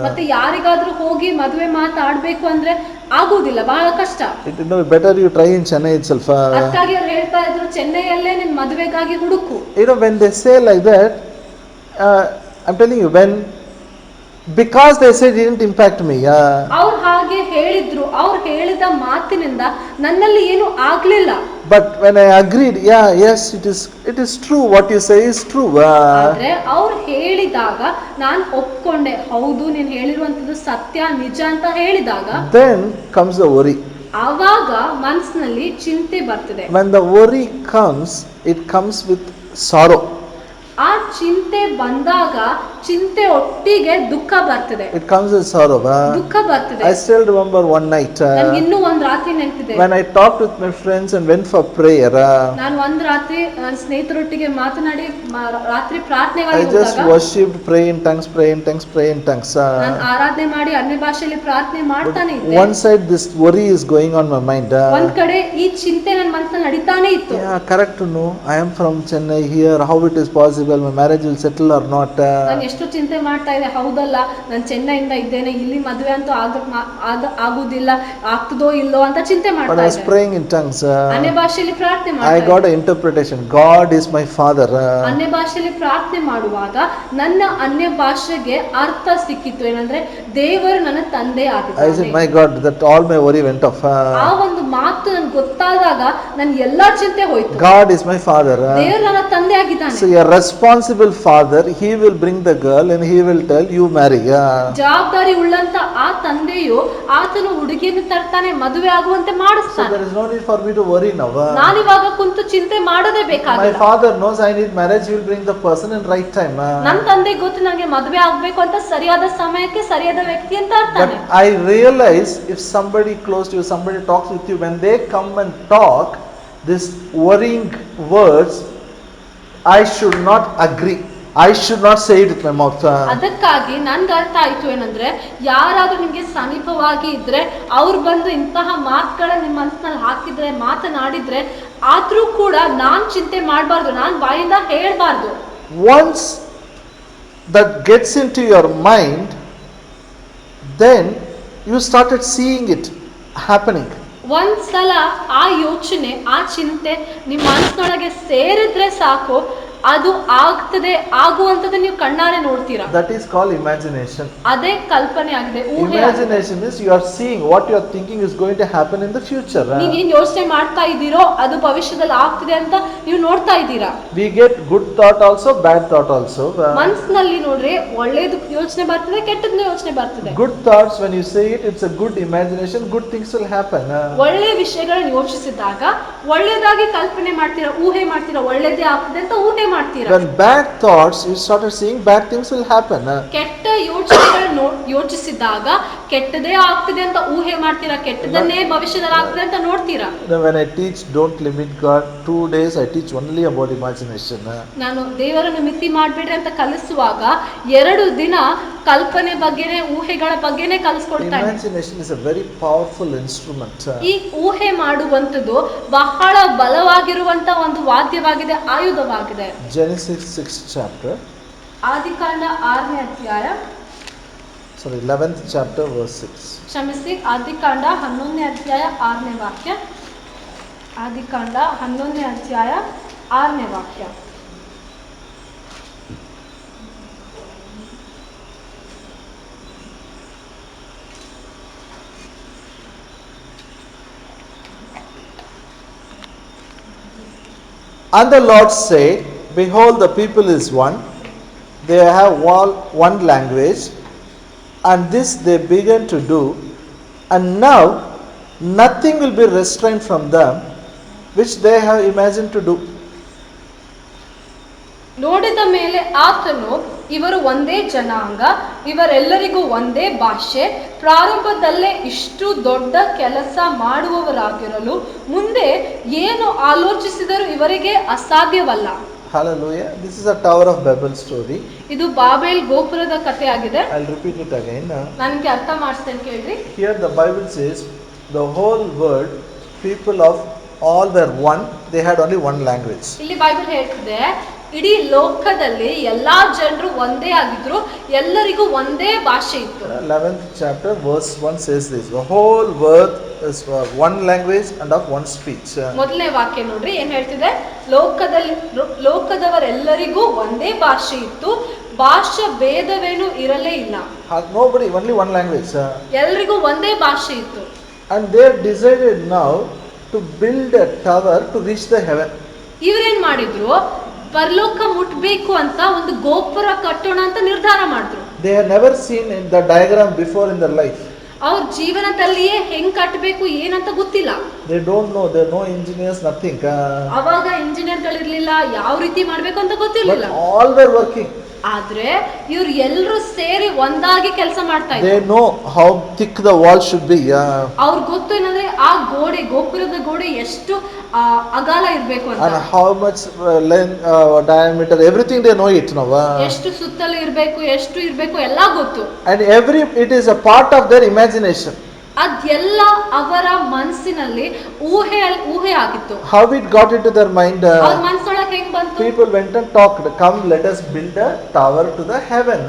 ಮತ್ತೆ ಯಾರಿಗಾದ್ರೂ ಹೋಗಿ ಮದುವೆ ಮಾತಾಡ್ಬೇಕು ಅಂದ್ರೆ ಆಗುದಿಲ್ಲ, ಬಹಳ ಕಷ್ಟ. It is better you try in Chennai itself. ಅದಕ್ಕಾಗಿ ಅವ್ರು ಹೇಳ್ತಾ ಇದ್ರು ಚೆನ್ನೈಯಲ್ಲೇ ನಿನ್ ಮದುವೆಗಾಗಿ ಹುಡುಕು. You know, when they say like that, I'm telling you, because they said it didn't impact me. ಅವ್ರು ಹಾಗೆ ಹೇಳಿದ್ರು, ಅವ್ರು ಹೇಳಿದ ಮಾತಿನಿಂದ ನನ್ನಲ್ಲಿ ಏನು ಆಗ್ಲಿಲ್ಲ. But when I agreed, yeah, yes, it is true. What you say is true. ಆದ್ರೆ ಅವ್ರು ಹೇಳಿದಾಗ ನಾನು ಒಪ್ಕೊಂಡೆ, ಹೌದು ನೀನ್ ಹೇಳಿರುವಂತದ್ದು ಸತ್ಯ ನಿಜ ಅಂತ ಹೇಳಿದಾಗ Then comes the worry. ಆವಾಗ ಮನಸ್ಸಿನಲ್ಲಿ ಚಿಂತೆ ಬರ್ತದೆ. When the worry comes, it comes with sorrow. ಆ ಚಿಂತೆ ಬಂದಾಗ ಚಿಂತೆ ಒಟ್ಟಿಗೆ ದುಃಖ ಬರ್ತದೆ. It comes with sorrow. ದುಃಖ ಬರ್ತದೆ. I still remember one night ನನಗೆ ಇನ್ನೂ ಒಂದು ರಾತ್ರಿ ನೆನಪಿದೆ. when I talked with my friends and went for prayer. ನಾನು ಒಂದು ರಾತ್ರಿ ನನ್ನ ಸ್ನೇಹಿತರೊಟ್ಟಿಗೆ ಮಾತನಾಡಿ ರಾತ್ರಿ I ಪ್ರಾರ್ಥನೆಗಾಗಿ just ಹೋದಾಗ worshipped, pray in tongues, pray in tongues, pray in tongues. ನಾನು ಆರಾಧನೆ ಮಾಡಿ ಅನ್ಯ ಭಾಷೆಯಲ್ಲಿ ಪ್ರಾರ್ಥನೆ ಮಾಡ್ತಾನೆ ಇದ್ದೆ. One side this worry is going on my mind. ಒಂದ್ ಕಡೆ ಈ ಚಿಂತೆ ನನ್ನ ಮನಸ್ಸಲ್ಲಿ ನಡೀತಾನೆ ಇತ್ತು. Yeah, correct to know. I am from Chennai here. How it is possible? My marriage will settle or not? ನಾನು ಎಷ್ಟು ಚಿಂತೆ ಮಾಡ್ತಾ ಇದ್ದೆ, ಹೌದಲ್ಲ ನಾನು ಚೆನ್ನೈಯಿಂದ ಇದ್ದೇನೆ, ಇಲ್ಲಿ ಮದುವೆ ಅಂತೂ ಆಗುದಿಲ್ಲ, ಆಗ್ತದೋ ಇಲ್ಲೋ ಅಂತ ಚಿಂತೆ But ಮಾಡ್ತಾ I was ಇದ್ದೆ. praying in tongues. ಅನ್ಯ ಭಾಷೆಯಲ್ಲಿ ಪ್ರಾರ್ಥನೆ I ಮಾಡ್ತಾ got an interpretation. God is my father. ಅನ್ಯ ಭಾಷೆಯಲ್ಲಿ ಪ್ರಾರ್ಥನೆ ಮಾಡುವಾಗ ನನ್ನ ಅನ್ಯ ಭಾಷೆಗೆ ಅರ್ಥ ಸಿಕ್ಕಿತ್ತು, ಏನಂದ್ರೆ ದೇವರು ನನ್ನ ತಂದೆ I said, ಆಗಿದ್ದಾನೆ. my God, that all my worry went off. ಆ ಒಂದು ಮಾತು ನನ್ಗೆ ಗೊತ್ತಾದಾಗ ನನ್ನ ಎಲ್ಲಾ ಚಿಂತೆ ಹೋಯ್ತು. God is my father. ದೇವರು ನನ್ನ ತಂದೆ ಆಗಿದ್ದಾನೆ. So a responsible father, he will bring the girl and he will tell you marry. ಜವಾಬ್ದಾರಿ ಉಳ್ಳಂತ ಆ ತಂದೆಯು ಆತನು ಹುಡುಗಿಯನ್ನು ತರ್ತಾನೆ, ಮದುವೆ ಆಗುವಂತೆ So ಮಾಡಿಸ್ತಾನೆ. there is no need for me to worry now. ನಾನಿವಾಗ ಕುಂತು ಚಿಂತೆ ಮಾಡೋದೇ My ಬೇಕಾಗಿಲ್ಲ. father knows I need marriage. He will bring the person in right time. ನನ್ನ ತಂದೆ ಗೊತ್ತು ನನಗೆ ಮದುವೆ ಆಗ್ಬೇಕು ಅಂತ, ಸರಿಯಾದ ಸಮಯಕ್ಕೆ ಸರಿಯಾದ ವ್ಯಕ್ತಿ ಅಂತ But ಅರ್ತಾನೆ. I realize if somebody close to you, somebody talks with you, when they come and talk this worrying words, I should not agree. I should not say it with my mouth. ಅದಕ್ಕಾಗಿ ನನ್ಗೆ ಅರ್ಥ ಆಯ್ತು ಏನಂದ್ರೆ, ಯಾರಾದ್ರೂ ನಿಮ್ಗೆ ಸಮೀಪವಾಗಿ ಇದ್ರೆ ಅವ್ರು ಬಂದು ಇಂತಹ ಮಾತುಗಳ ನಿಮ್ಮ ಮನಸ್ಸಿನಲ್ಲಿ ಹಾಕಿದ್ರೆ, ಮಾತನಾಡಿದ್ರೆ, ಆದ್ರೂ ಕೂಡ ನಾನ್ ಚಿಂತೆ ಮಾಡಬಾರ್ದು, ನಾನ್ ಬಾಯಿಂದ ಹೇಳ್ಬಾರ್ದು. Once that gets into your mind, then you started seeing it happening. ಒಂದ್ಸಲ ಆ ಯೋಚನೆ, ಆ ಚಿಂತೆ ನಿಮ್ಮ ಮನಸ್ಸಿನೊಳಗೆ ಸೇರಿದ್ರೆ ಸಾಕು, ಅದು ಆಗ್ತದೆ, ಆಗುವಂತದ್ದು ನೀವು ಕಣ್ಣಾರೆ ನೋಡ್ತೀರಾ. That is called imagination. ಅದೇ ಕಲ್ಪನೆ ಆಗಿದೆ, ಊಹೆ. Imagination is you are seeing what you are thinking is going to happen in the future. ನೀವೇನ್ ಯೋಚನೆ ಮಾಡ್ತಾ ಇದ್ದೀರೋ ಅದು ಭವಿಷ್ಯದಲ್ಲಿ ಆಗ್ತದೆ ಅಂತ ನೀವು ನೋಡ್ತಾ ಇದ್ದೀರಾ. We get good thought also, bad thought also. ಮನಸ್ಸಿನಲ್ಲಿ ನೋಡ್ರಿ ಒಳ್ಳೇದು ಯೋಚನೆ ಬರ್ತದೆ, ಕೆಟ್ಟದ್ನ ಯೋಚನೆ ಬರ್ತದೆ. Good thoughts, when you say it, it's a good imagination, good things will happen. ಒಳ್ಳೆ ವಿಷಯಗಳನ್ನ ಯೋಚಿಸಿದಾಗ ಒಳ್ಳೇದಾಗಿ ಕಲ್ಪನೆ ಮಾಡ್ತೀರಾ, ಊಹೆ ಮಾಡ್ತೀರಾ, ಒಳ್ಳೇದೇ ಆಗ್ತದೆ ಅಂತ ಊಹೆ ಮಾಡ್ತೀರಾ. When bad thoughts, you started seeing bad things will happen. ಕೆಟ್ಟ ಯೋಚನೆಗಳನ್ನ ಯೋಚಿಸಿದಾಗ ಕೆಟ್ಟದೇ ಆಗ್ತದೆ ಅಂತ ಊಹೆ ಮಾಡ್ತೀರಾ, ಕೆಟ್ಟದನ್ನೇ ಭವಿಷ್ಯದಲ್ಲಿ ಆಗ್ತದೆ ಅಂತ ನೋಡ್ತೀರಾ. When I teach don't limit God, 2 days I teach only about imagination. ನಾನು ದೇವರನ್ನು ಮಿತಿ ಮಾಡ್ಬೇಡ್ರಿ ಅಂತ ಕಲಿಸುವಾಗ 2 ದಿನ ಕಲ್ಪನೆ ಬಗ್ಗೆನೇ, ಊಹೆಗಳ ಬಗ್ಗೆನೇ ಕಲಿಸ್ಕೊಡ್ತಾನೆ. Imagination is a very powerful instrument. ಈ ಊಹೆ ಮಾಡುವಂತದ್ದು ಬಹಳ ಬಲವಾಗಿರುವಂತ ಒಂದು ವಾದ್ಯವಾಗಿದೆ, ಆಯುಧವಾಗಿದೆ. Genesis 6th chapter. ಆದಿಕಾಂಡ 6ನೇ ಅಧ್ಯಾಯ, 11th chapter verse 6. ಕ್ಷಮಿಸಿ, ಆದಿಕಾಂಡ 11ನೇ ಅಧ್ಯಾಯ 6ನೇ ವಾಕ್ಯ. ಆದಿಕಾಂಡ 11ನೇ ಅಧ್ಯಾಯ 6ನೇ ವಾಕ್ಯ. And the Lord said, behold, the people is one, they have all one language, and this they began to do, and now nothing will be restrained from them which they have imagined to do. ನೋಡಿದ ಮೇಲೆ ಆತನು, ಇವರು ಒಂದೇ ಜನಾಂಗ, ಇವರೆಲ್ಲರಿಗೂ ಒಂದೇ ಭಾಷೆ, ಪ್ರಾರಂಭದಲ್ಲೇ ಇಷ್ಟು ದೊಡ್ಡ ಕೆಲಸ ಮಾಡುವವರಾಗಿರಲು ಮುಂದೆ ಏನು ಆಲೋಚಿಸಿದರೂ ಇವರಿಗೆ ಅಸಾಧ್ಯವಲ್ಲ. Hallelujah. This is a Tower of Babel story. ಇದು ಬಾಬೆಲ್ ಗೋಪುರದ ಕಥೆ ಆಗಿದೆ. I'll repeat it again. ನನಗೆ ಅರ್ಥ ಮಾಡಿಸ್ತೇನೆ ಕೇಳ್ರಿ. Here the Bible says the whole world, people of all were one, they had only one language. ಇಲ್ಲಿ ಬೈಬಲ್ ಹೇಳ್ತಿದೆ, ಇಡೀ ಲೋಕದಲ್ಲಿ ಎಲ್ಲಾ ಜನರು ಒಂದೇ ಆಗಿದ್ರು, ಎಲ್ಲರಿಗೂ ಒಂದೇ ಭಾಷೆ ಇತ್ತು. 11th chapter verse 1 says this, the whole world is one language and of one speech. ಮೊದಲನೇ ವಾಕ್ಯ ನೋಡ್ರಿ ಏನ್ ಹೇಳ್ತಿದೆ, ಲೋಕದವರೆಲ್ಲರಿಗೂ ಒಂದೇ ಭಾಷೆ ಇತ್ತು, ಭಾಷಾ ಭೇದವೇನು ಇರಲೇ ಇಲ್ಲ. Nobody, only one language. ಎಲ್ರಿಗೂ ಒಂದೇ ಭಾಷೆ ಇತ್ತು. And they decided now to build a tower to reach the heaven. ಇವ್ರೇನ್ ಮಾಡಿದ್ರು, ಪರಲೋಕ ಮುಟ್ಬೇಕು ಅಂತ ಒಂದು ಗೋಪುರ ಕಟ್ಟೋಣ ಅಂತ ನಿರ್ಧಾರ ಮಾಡಿದ್ರು. They had never seen in the diagram before in their life. ಅವ್ರ ಜೀವನದಲ್ಲಿಯೇ ಹೆಂಗ್ ಕಟ್ಟಬೇಕು ಏನಂತ ಗೊತ್ತಿಲ್ಲ. They don't know. There are no engineers, nothing. ಅವಾಗ ಇಂಜಿನಿಯರ್ಗಳಿರ್ಲಿಲ್ಲ, ಯಾವ ರೀತಿ ಮಾಡ್ಬೇಕು ಅಂತ ಗೊತ್ತಿರ್ಲಿಲ್ಲ. But all were working. ಆದ್ರೆ ಇವ್ರು ಎಲ್ಲರೂ ಸೇರಿ ಒಂದಾಗಿ ಕೆಲಸ ಮಾಡ್ತಾ ಇದ್ರು. They know how thick the wall should be. ಅವ್ರಿಗೆ ಗೊತ್ತು ಏನಂದ್ರೆ ಆ ಗೋಪುರದ ಗೋಡೆ ಎಷ್ಟು ಅಗಲ ಇರ್ಬೇಕು ಅಂತ. And how much length, diameter, everything they know it now. ಎಷ್ಟು ಸುತ್ತಲೂ ಇರ್ಬೇಕು, ಎಷ್ಟು ಇರ್ಬೇಕು ಎಲ್ಲ ಗೊತ್ತು. And it is a part of their imagination. ಅದೆಲ್ಲ ಅವರ ಮನಸ್ಸಿನಲ್ಲಿ ಊಹೆ ಆಗಿತ್ತು. How it got into their mind? ಅವ್ರ ಮನಸ್ಸೊಳಗೆ ಹೆಂಗ್ ಬಂತು? People went and talked. Come, let us build a tower to the heaven.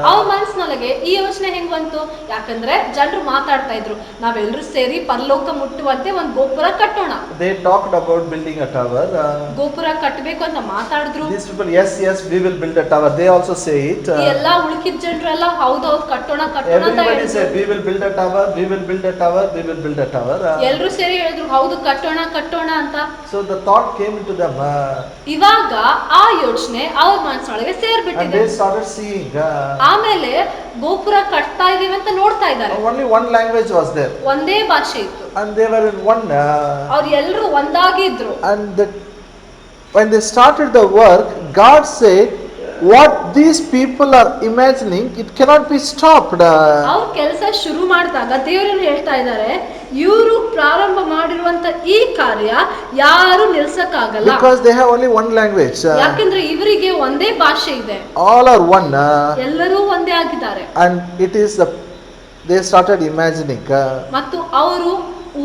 ಅವ್ರ ಮನಸ್ಸಿನೊಳಗೆ ಈ ಯೋಚನೆ ಹೆಂಗ್ ಬಂತು? ಯಾಕಂದ್ರೆ ಜನರು ಮಾತಾಡ್ತಾ ಇದ್ರು, ನಾವೆಲ್ಲರೂ ಸೇರಿ ಪರಲೋಕ ಮುಟ್ಟುವಂತೆ ಒಂದು ಗೋಪುರ ಕಟ್ಟೋಣ. They talked about building a tower. ಗೋಪುರ ಕಟ್ಟಬೇಕು ಅಂತ ಮಾತಾಡಿದ್ರು. These people, yes, we will build a tower. They also say it. ಎಲ್ಲ ಉಳಿಕಿದ ಜನರೆಲ್ಲ ಹೌದು ಕಟ್ಟೋಣ ಅಂತ Everybody ಹೇಳಿದ್ರು. said, we will build a tower. We will build a tower. We will build a tower. ಎಲ್ಲರೂ ಸೇರಿ ಹೇಳಿದ್ರು, ಹೌದು ಕಟ್ಟೋಣ ಅಂತ. So the thought came into them. ಇವಾಗ ಆ ಯೋಚನೆ ಅವ್ರ ಮನಸ್ಸೊಳಗೆ And ಸೇರ್ಬಿಟ್ಟಿದೆ. they started seeing. ಆಮೇಲೆ ಗೋಪುರ ಕಟ್ತಾ ಇದೀವಿ ಅಂತ ನೋಡ್ತಾ ಇದ್ದಾರೆ. Only one language was there. ಒಂದೇ ಭಾಷೆ ಇತ್ತು. And they were in one. ಅವ್ರು ಎಲ್ಲರೂ ಒಂದಾಗಿ ಇದ್ರು. And when they started the work, God said, what these people are imagining, it cannot be stopped. ಅವ್ರ ಕೆಲಸ ಶುರು ಮಾಡಿದಾಗ ದೇವರನ್ನು ಹೇಳ್ತಾ ಇದ್ದಾರೆ, ಇವರು ಪ್ರಾರಂಭ ಮಾಡಿರುವಂತ ಈ ಕಾರ್ಯ ಯಾರು ನಿಲ್ಸಕ್ಕಾಗಲ್ಲ. Because they have only one language. ಯಾಕಂದ್ರೆ ಇವರಿಗೆ ಒಂದೇ ಭಾಷೆ ಇದೆ. All are one. ಎಲ್ಲರೂ ಒಂದೇ ಆಗಿದ್ದಾರೆ. And it is they started imagining. ಮತ್ತು ಅವರು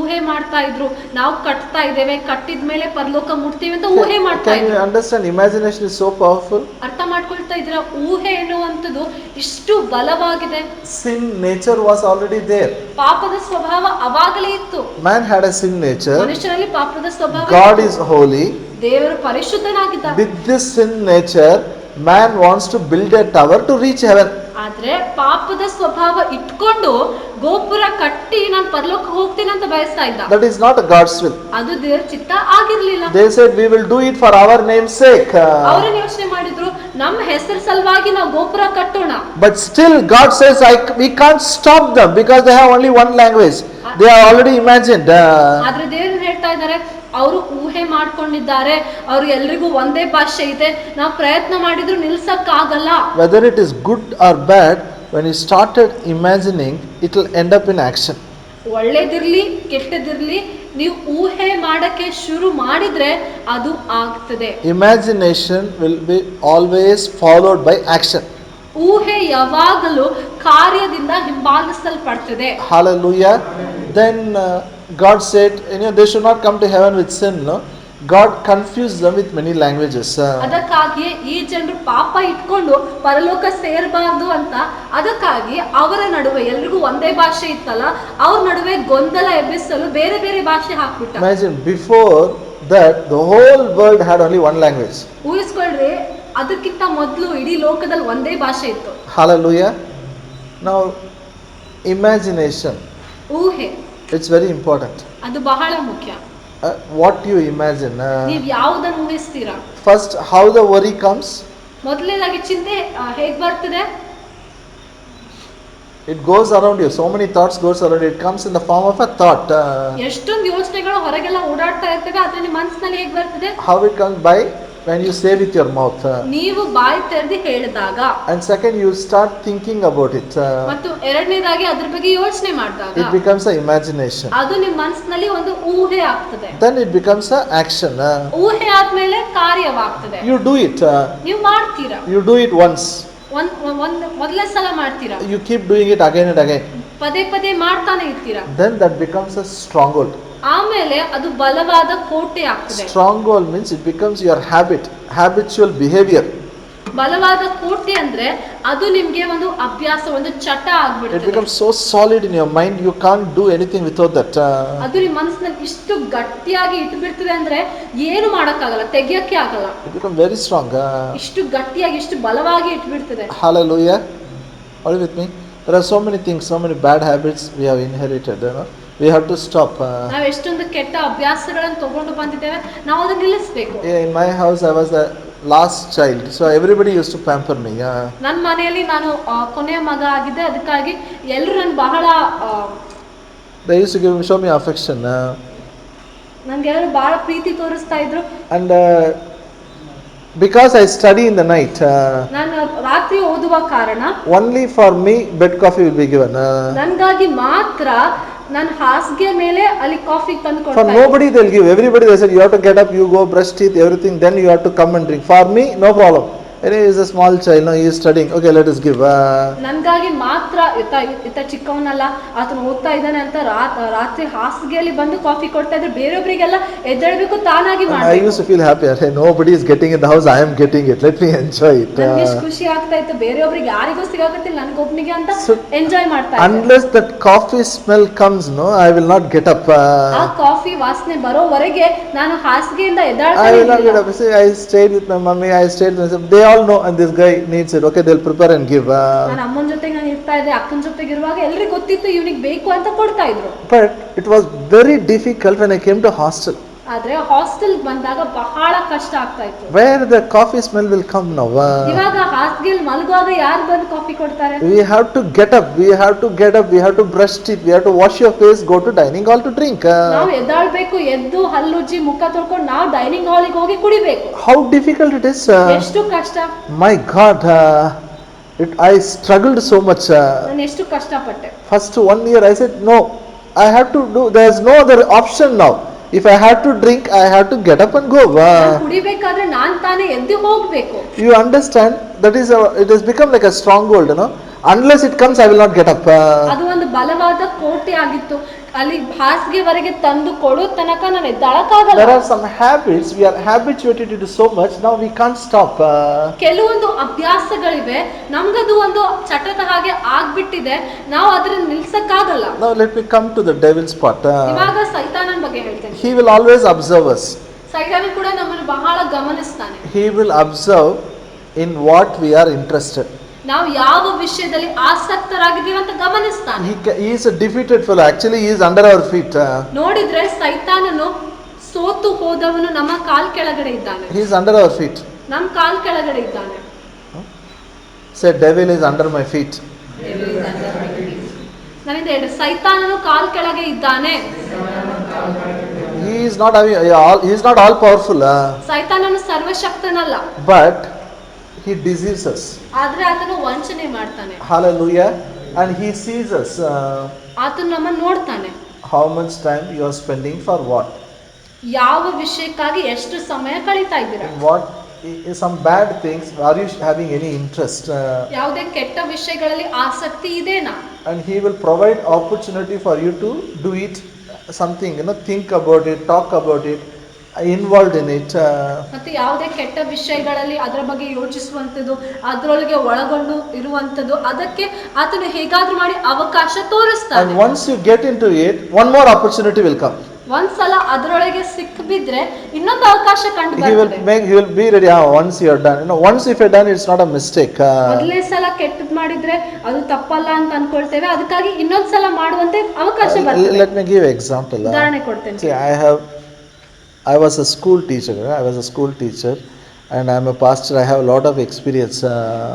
ಊಹೆ ಮಾಡ್ತಾ ಇದ್ರು, ನಾವು ಕಟ್ತಾ ಇದ್ದೇವೆ, ಕಟ್ಟಿದ್ಮೇಲೆ ಪರಲೋಕ ಮುಟ್ತೀವಿ ಅಂತ ಊಹೆ ಮಾಡ್ತಾ Can you ಇದ್ರು. understand? Imagination is so powerful. ಅರ್ಥ ಮಾಡ್ಕೊಳ್ತಾ ಇದ್ರ ಊಹೆ ಎನ್ನುವಂಥದ್ದು ಇಷ್ಟು ಬಲವಾಗಿದೆ. Sin nature was already there. ಪಾಪದ ಸ್ವಭಾವ ಅವಾಗಲೇ ಇತ್ತು. Man had a sin nature. ಮನುಷ್ಯರಲ್ಲಿ ಪಾಪದ ಸ್ವಭಾವ God ಇತ್ತು. is holy. ದೇವರು ಪರಿಶುದ್ಧನಾಗಿದ್ದ. With this sin nature, man wants to build a tower to reach heaven. ಆದ್ರೆ ಪಾಪದ ಸ್ವಭಾವ ಇಟ್ಕೊಂಡು ಗೋಪುರ ಕಟ್ಟಿ ನಾನು ಪರಲೋಕ ಹೋಗ್ತೀನಿ ಅಂತ ಬಯಸ್ತಾ ಇದ್ದ. That is not God's will. ಅದು ದೇವರ ಚಿತ್ತ ಆಗಿರ್ಲಿಲ್ಲ. They said, we will do it for our name's sake. ಅವರನ್ನ ಯೋಚನೆ ಮಾಡಿದ್ರು, ನಮ್ಮ ಹೆಸರು ಸಲುವಾಗಿ ನಾವು ಗೋಪುರ ಕಟ್ಟೋಣ. But still God says, we can't stop them because they have only one language. They are already imagined. ಆದ್ರೆ ದೇವರು ಹೇಳ್ತಾ ಇದ್ದಾರೆ, ಅವರು ಊಹೆ ಮಾಡ್ಕೊಂಡಿದ್ದಾರೆ, ಅವ್ರು ಎಲ್ರಿಗೂ ಒಂದೇ ಭಾಷೆ ಇದೆ, ನಾವು ಪ್ರಯತ್ನ ಮಾಡಿದ್ರು ನಿಲ್ಸಕ್ಕಾಗಲ್ಲ. Whether it is good or bad, when you started imagining, it will end up in action. ಒಳ್ಳೇದಿರ್ಲಿ ಕೆಟ್ಟದಿರ್ಲಿ, ನೀವು ಊಹೆ ಮಾಡಕ್ಕೆ ಶುರು ಮಾಡಿದ್ರೆ ಅದು ಆಗ್ತದೆ. Imagination will be always followed by action. ಊಹೆ ಯಾವಾಗಲೂ ಕಾರ್ಯದಿಂದ ಹಿಂಬಾಲಿಸಲ್ಪಡ್ತದೆ. Hallelujah. Then God said, they should not come to heaven with sin. No? God confused them with many languages. ಅದಕ್ಕಾಗಿ ಈ ಜನರು ಪಾಪ ಇಟ್ಕೊಂಡು ಪರಲೋಕ ಸೇರಬಾರ್ದು ಅಂತ ಅದಕ್ಕಾಗಿ ಅವರ ನಡುವೆ ಎಲ್ರಿಗೂ ಒಂದೇ ಭಾಷೆ ಇತ್ತಲ್ಲ, ಅವ್ರ ನಡುವೆ ಗೊಂದಲ ಎಬ್ಬಿಸಲು ಬೇರೆ ಬೇರೆ ಭಾಷೆ ಹಾಕ್ಬಿಟ್ಟ. Imagine, before that the whole world had only one language. ಊಹಿಸ್ಕೊಳ್ರಿ, ಅದಕ್ಕಿಂತ ಮೊದಲು ಇಡೀ ಲೋಕದಲ್ಲಿ ಒಂದೇ ಭಾಷೆ ಇತ್ತು. Hallelujah. Now imagination, ಊಹೆ it's very important. ಅದು ಬಹಳ ಮುಖ್ಯ. What you imagine. ನೀವ್ ಯಾವುದನ್ನು ಊಹಿಸ್ತೀರಾ? First, how the worry comes. ಮೊದಲನೇದಾಗಿ ಚಿಂತೆ ಹೇಗ್ ಬರ್ತದೆ? It goes around you. So many thoughts goes around you. It comes in the form of a thought. ಎಷ್ಟೊಂದು ಯೋಚನೆಗಳು ಹೊರಗೆಲ್ಲ ಓಡಾಡ್ತಾ ಇರ್ತವೆ, ಆದ್ರೆ ನಿಮ್ಮ ಮನಸ್ಸಿನಲ್ಲಿ ಹೇಗ್ ಬರ್ತದೆ? How it comes? By when you say with your mouth. ನೀವು ಬಾಯಿ ತೆರೆದು ಹೇಳಿದಾಗ. And second, you start thinking about it. ಮತ್ತು ಎರಡನೇದಾಗಿ ಅದ್ರ ಬಗ್ಗೆ ಯೋಚನೆ ಮಾಡಿದಾಗ It becomes an imagination. ಅದು ನಿಮ್ಮ ಮನಸ್ಸಿನಲ್ಲಿ ಒಂದು ಊಹೆ ಆಗ್ತದೆ. Then it becomes an action. ಊಹೆ ಆದ್ಮೇಲೆ ಕಾರ್ಯವಾಗ್ತದೆ. You do it. ನೀವು ಮಾಡ್ತೀರಾ. You do it once. ಮೊದಲೇ ಸಲ ಮಾಡ್ತೀರಾ. You keep doing it again and again. ಪದೇ ಪದೇ ಮಾಡ್ತಾನೆ ಇರ್ತೀರಾ. Then that becomes a stronghold. ಆಮೇಲೆ ಅದು ಬಲವಾದ ಕೋಟೆ ಆಗ್ತದೆ. Stronghold means it becomes your habitual behavior. ಬಲವಾದ ಕೋಟೆ ಅಂದ್ರೆ ಅದು ನಿಮ್ಗೆ ಒಂದು ಅಭ್ಯಾಸ, ಒಂದು ಚಟ It ಆಗ್ಬಿಡ್ತದೆ. becomes so solid in your mind, you can't do anything without that. ಅದು ನಿಮ್ಮ ಮನಸ್ಸಿನಲ್ಲಿ ಇಷ್ಟು ಗಟ್ಟಿಯಾಗಿ ಇಟ್ಬಿಡ್ತದೆ ಅಂದ್ರೆ ಏನು ಮಾಡಕ್ಕಾಗಲ್ಲ, ತೆಗಿಯಕ್ಕೆ ಆಗಲ್ಲ. It becomes very strong. ಇಷ್ಟು ಗಟ್ಟಿಯಾಗಿ ಇಷ್ಟು ಬಲವಾಗಿ ಇಟ್ಬಿಡ್ತದೆ. Hallelujah. Are you with me? There are so many things, so many bad habits we have inherited. We have to stop. ನಾವು ಎಷ್ಟೊಂದು ಕೆಟ್ಟ ಅಭ್ಯಾಸಗಳನ್ನು ತಗೊಂಡು ಬಂದಿದ್ದೇವೆ, ನಾವು ಅದನ್ನ ನಿಲ್ಲಿಸಬೇಕು. In my house, I was the last child, so everybody used to pamper me. ನನ್ನ ಮನೆಯಲ್ಲಿ ನಾನು ಕೊನೆಯ ಮಗ ಆಗಿದ್ದೆ, ಅದಕ್ಕಾಗಿ ಎಲ್ಲರೂ ನನ್ನ ಬಹಳ They used to show me affection. ನನಗೆ ಎಲ್ಲರೂ ಬಹಳ ಪ್ರೀತಿ ತೋರಿಸ್ತಾ ಇದ್ರು. And because I study in the night, ನಾನು ರಾತ್ರಿ ಓದುವ ಕಾರಣ only for me bed coffee will be given. ನನಗಾಗಿ ಮಾತ್ರ ನನ್ನ ಹಾಸಿಗೆ ಮೇಲೆ ಅಲ್ಲಿ ಕಾಫಿ ತಂದು For ಕೊಡ್ತಾರೆ. nobody they'll give. Everybody they said you have to get up, you go brush teeth, everything, then you have to come and drink. For me, no problem. Anyway, he is a small child, no, he is studying. Okay, let us give. ನನಗಾಗಿ ಮಾತ್ರ ಇತ ಚಿಕ್ಕವನಲ್ಲ, ಆತನ ಓದ್ತಾ ಇದ್ದಾನೆ ಅಂತ ರಾತ್ರಿ ಹಾಸಿಗೆಯಲ್ಲಿ ಬಂದು ಕಾಫಿ ಕೊಡ್ತಾ ಇದ್ರು. ಬೇರೆಯೊಬ್ಬರಿಗೆಲ್ಲ ಎದ್ದೇಳಬೇಕು, ತಾನಾಗಿ I ಮಾಡಬೇಕು. used to feel happy. Hey, nobody is getting in the house, I am getting it. Let me enjoy it. ನನಗೆ ಎಷ್ಟು ಖುಷಿ ಆಗ್ತಾ ಇತ್ತು, ಬೇರೆಯೊಬ್ಬರಿಗೆ ಯಾರಿಗೂ ಸಿಗಾಕತ್ತಿಲ್ಲ, ನನಗೊಬ್ಬನಿಗೆ ಅಂತ So, ಎಂಜಾಯ್ ಮಾಡ್ತಾ ಇದ್ದೆ. Unless that coffee smell comes, no, I will not get up. ಆ ಕಾಫಿ ವಾಸನೆ ಬರೋವರೆಗೆ ನಾನು ಹಾಸಿಗೆಯಿಂದ I will not ಎದ್ದಾಡ್ತಾ get up. See, I stayed with my mummy, I stayed with them. They all know, and this guy needs it. Okay, they'll prepare and give. ನಾನು ಅಮ್ಮನ ಜೊತೆಗೆ ನಾನು ಇರ್ತಾ ಇದ್ದೆ, ಅಕ್ಕನ ಜೊತೆಗೆ ಇರುವಾಗ ಎಲ್ರಿಗೂ ಗೊತ್ತಿತ್ತು ಇವನಿಗೆ ಬೇಕು ಅಂತ ಕೊಡ್ತಾ ಇದ್ರು. But it was very difficult when I came to hostel. ಆದ್ರೆ ಹಾಸ್ಟೆಲ್ ಬಂದಾಗ ಬಹಳ ಕಷ್ಟ ಆಗ್ತಾ ಇತ್ತು. Where the coffee smell will come now? ಇವಾಗ ಹಾಸಿಗೆಯಲ್ಲಿ ಮಲಗುವಾಗ ಯಾರು ಬಂದು ಕಾಫಿ ಕೊಡ್ತಾರೆ? We have to get up. We have to get up. We have to brush teeth. We have to wash your face. Go to dining hall to drink. ನಾವು ಎದ್ದಾಳ್ಬೇಕು, ಎದ್ದು ಹಲ್ಲುಜ್ಜಿ ಮುಖ ತೊಳ್ಕೊಂಡು ನಾವು ಡೈನಿಂಗ್ ಹಾಲಿಗೆ ಹೋಗಿ ಕುಡಿಬೇಕು. How difficult it is. ಎಷ್ಟು ಕಷ್ಟ. My God, I struggled so much. ನಾನು ಎಷ್ಟು ಕಷ್ಟಪಟ್ಟೆ. First 1 year I said no. I have to do. There is no other option now. If I have to drink, I have to get up and go. ನಾನು ಕುಡಿಬೇಕಾದ್ರೆ ನಾನ್ ತಾನೇ ಎದ್ದು ಹೋಗ್ಬೇಕು. You understand? That is it has become like a stronghold, you know. Unless it comes, I will not get up. ಅದು ಒಂದು ಬಲವಾದ ಕೋಟೆ ಆಗಿತ್ತು. ಅಲ್ಲಿ ಹಾಸಿಗೆವರೆಗೆ ತಂದು ಕೊಡೋ ತನಕ ನಾನು ಎದ್ದಾಳಕ್ಕಾಗಲ್ಲ. There are some habits we are habituated to so much. Now we can't stop. ಕೆಲವೊಂದು ಅಭ್ಯಾಸಗಳಿವೆ, ನಮ್ಗದು ಒಂದು ಚಟದ ಹಾಗೆ ಆಗ್ಬಿಟ್ಟಿದೆ, ನಾವು ಅದನ್ನ ನಿಲ್ಸಕ್ಕಾಗಲ್ಲ. Now let me come to the devil's part. ಇವಾಗ ಸೈತಾನನ ಬಗ್ಗೆ ಹೇಳ್ತೇನೆ. He will always observe us. ಸೈತಾನ ಕೂಡ ನಮ್ಮನ್ನು ಬಹಳ ಗಮನಿಸ್ತಾನೆ. He will observe in what we are interested. ನಾವು ಯಾವ ವಿಷಯದಲ್ಲಿ ಆಸಕ್ತರಾಗಿದ್ದೀವಿ ಅಂತ ಗಮನಿಸ್ತಾನೆ. He is a defeated fellow. Actually, he is under our feet. ನೋಡಿದ್ರೆ ಸೈತಾನನು ಸೋತು ಹೋದವನು ನಮ್ಮ ಕಾಲ್ ಕೆಳಗಡೆ ಇದ್ದಾನೆ. He is under our feet. ನಮ್ಮ ಕಾಲ್ ಕೆಳಗಡೆ ಇದ್ದಾನೆ. Say, devil is under my feet. ನನ್ನಿಂದ ಹೇಳಿ, ಸೈತಾನನು ಕಾಲ್ ಕೆಳಗೆ ಇದ್ದಾನೆ. He is not having. He is not all powerful. ಸೈತಾನನು ಸರ್ವಶಕ್ತನಲ್ಲ. But he deceives us. ಆದ್ರೆ ಆತನು ವಂಚನೆ ಮಾಡ್ತಾನೆ. Hallelujah. And he sees us. ಆತನು ನಮ್ಮನ್ನು ನೋಡ್ತಾನೆ. How much time you are spending for what? ಯಾವ ವಿಷಯಕ್ಕಾಗಿ ಎಷ್ಟು ಸಮಯ ಕಳೀತಾ ಇದ್ದೀರಾ? What some bad things? Are you having any interest? ಯಾವುದೇ ಕೆಟ್ಟ ವಿಷಯಗಳಲ್ಲಿ ಆಸಕ್ತಿ ಇದೆನಾ? And he will provide opportunity for you to do it. Something, you know, think about it, talk about it, involved in it. ಮತ್ತೆ ಯಾವುದೇ ಕೆಟ್ಟ ವಿಷಯಗಳಲ್ಲಿ ಅದರ ಬಗ್ಗೆ ಯೋಚಿಸುವಂಥದ್ದು, ಅದರೊಳಗೆ ಒಳಗೊಂಡು ಇರುವಂಥದ್ದು, ಅದಕ್ಕೆ ಆತನು ಹೇಗಾದ್ರೂ ಮಾಡಿ ಅವಕಾಶ ತೋರಿಸ್ತಾನೆ. And once you get into it, one more opportunity will come. ಒಂದ್ಸಲ ಅದರೊಳಗೆ ಸಿಕ್ಕಿಬಿದ್ರೆ ಇನ್ನೊಂದು ಅವಕಾಶ ಕಂಡು ಬರ್ತದೆ. He will be ready. Once you are done, you know, once if you are done, it's not a mistake. ಮೊದಲನೇ ಸಲ ಕೆಟ್ಟದ್ ಮಾಡಿದ್ರೆ ಅದು ತಪ್ಪಲ್ಲ ಅಂತ ಅನ್ಕೊಳ್ತೇವೆ, ಅದಕ್ಕಾಗಿ ಇನ್ನೊಂದ್ ಸಲ ಮಾಡುವಂತೆ ಅವಕಾಶ ಬರ್ತದೆ. Let me give example. ಉದಾಹರಣೆ ಕೊಡ್ತೇನೆ. See, I was a school teacher. And I am a pastor. I have a lot of experience.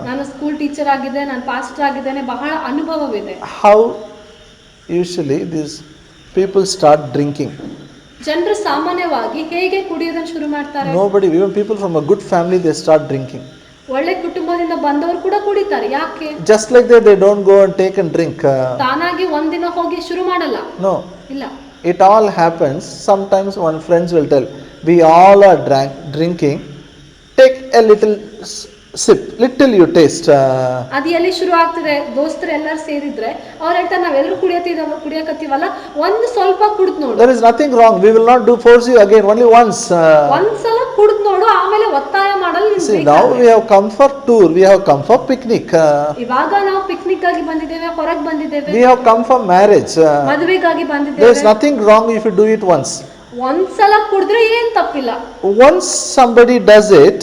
ನಾನು ಸ್ಕೂಲ್ ಟೀಚರ್ ಆಗಿದ್ದೆ, ನಾನು ಪಾಸ್ಟರ್ ಆಗಿದ್ದೇನೆ, ಬಹಳ ಅನುಭವವಿದೆ. How usually these people start drinking? ಜನರು ಸಾಮಾನ್ಯವಾಗಿ ಹೇಗೆ ಕುಡಿಯೋದನ್ನು ಶುರು ಮಾಡ್ತಾರೆ? Nobody, even people from a good family, they start drinking. ಒಳ್ಳೆ ಕುಟುಂಬದಿಂದ ಬಂದವರು ಕೂಡ ಕುಡಿತಾರೆ. ಯಾಕೆ? Just like that, they don't go and take and drink. ತಾನಾಗಿ ಒಂದಿನ ಹೋಗಿ ಶುರು ಮಾಡಲ್ಲ. No. ಇಲ್ಲ. It all happens. Sometimes one friends will tell, we all are drinking. Take a little sip, little you taste. ಅದು ಎಲ್ಲಿ ಶುರು ಆಗ್ತದೆ? ದೋಸ್ತರು ಎಲ್ಲರೂ ಸೇರಿದ್ರೆ ಅವ್ರು ಹೇಳ್ತಾರೆ, ನಾವೆಲ್ಲರೂ ಕುಡಿಯಕತ್ತೀವಲ್ಲ, ಒಂದು ಸ್ವಲ್ಪ ಕುಡಿದ್ ನೋಡು. There is nothing wrong. We will not force you again. Only once. ಒಂದ್ಸಲ ಕುಡಿದ್ ನೋಡು, ಆಮೇಲೆ ಒತ್ತಾಯ ಮಾಡಲ್ಲ. See, now we have come for tour. We have come for picnic. ಇವಾಗ ನಾವು ಪಿಕ್ನಿಕ್ ಆಗಿ ಬಂದಿದ್ದೇವೆ, ಹೊರಗೆ ಬಂದಿದ್ದೇವೆ. We have come for marriage. ಮದುವೆಗಾಗಿ ಬಂದಿದ್ದೇವೆ. There is nothing wrong if you do it once. ಒಂದ್ಸಲ ಕುಡಿದ್ರೆ ಏನ್ ತಪ್ಪಿಲ್ಲ. Once somebody does it,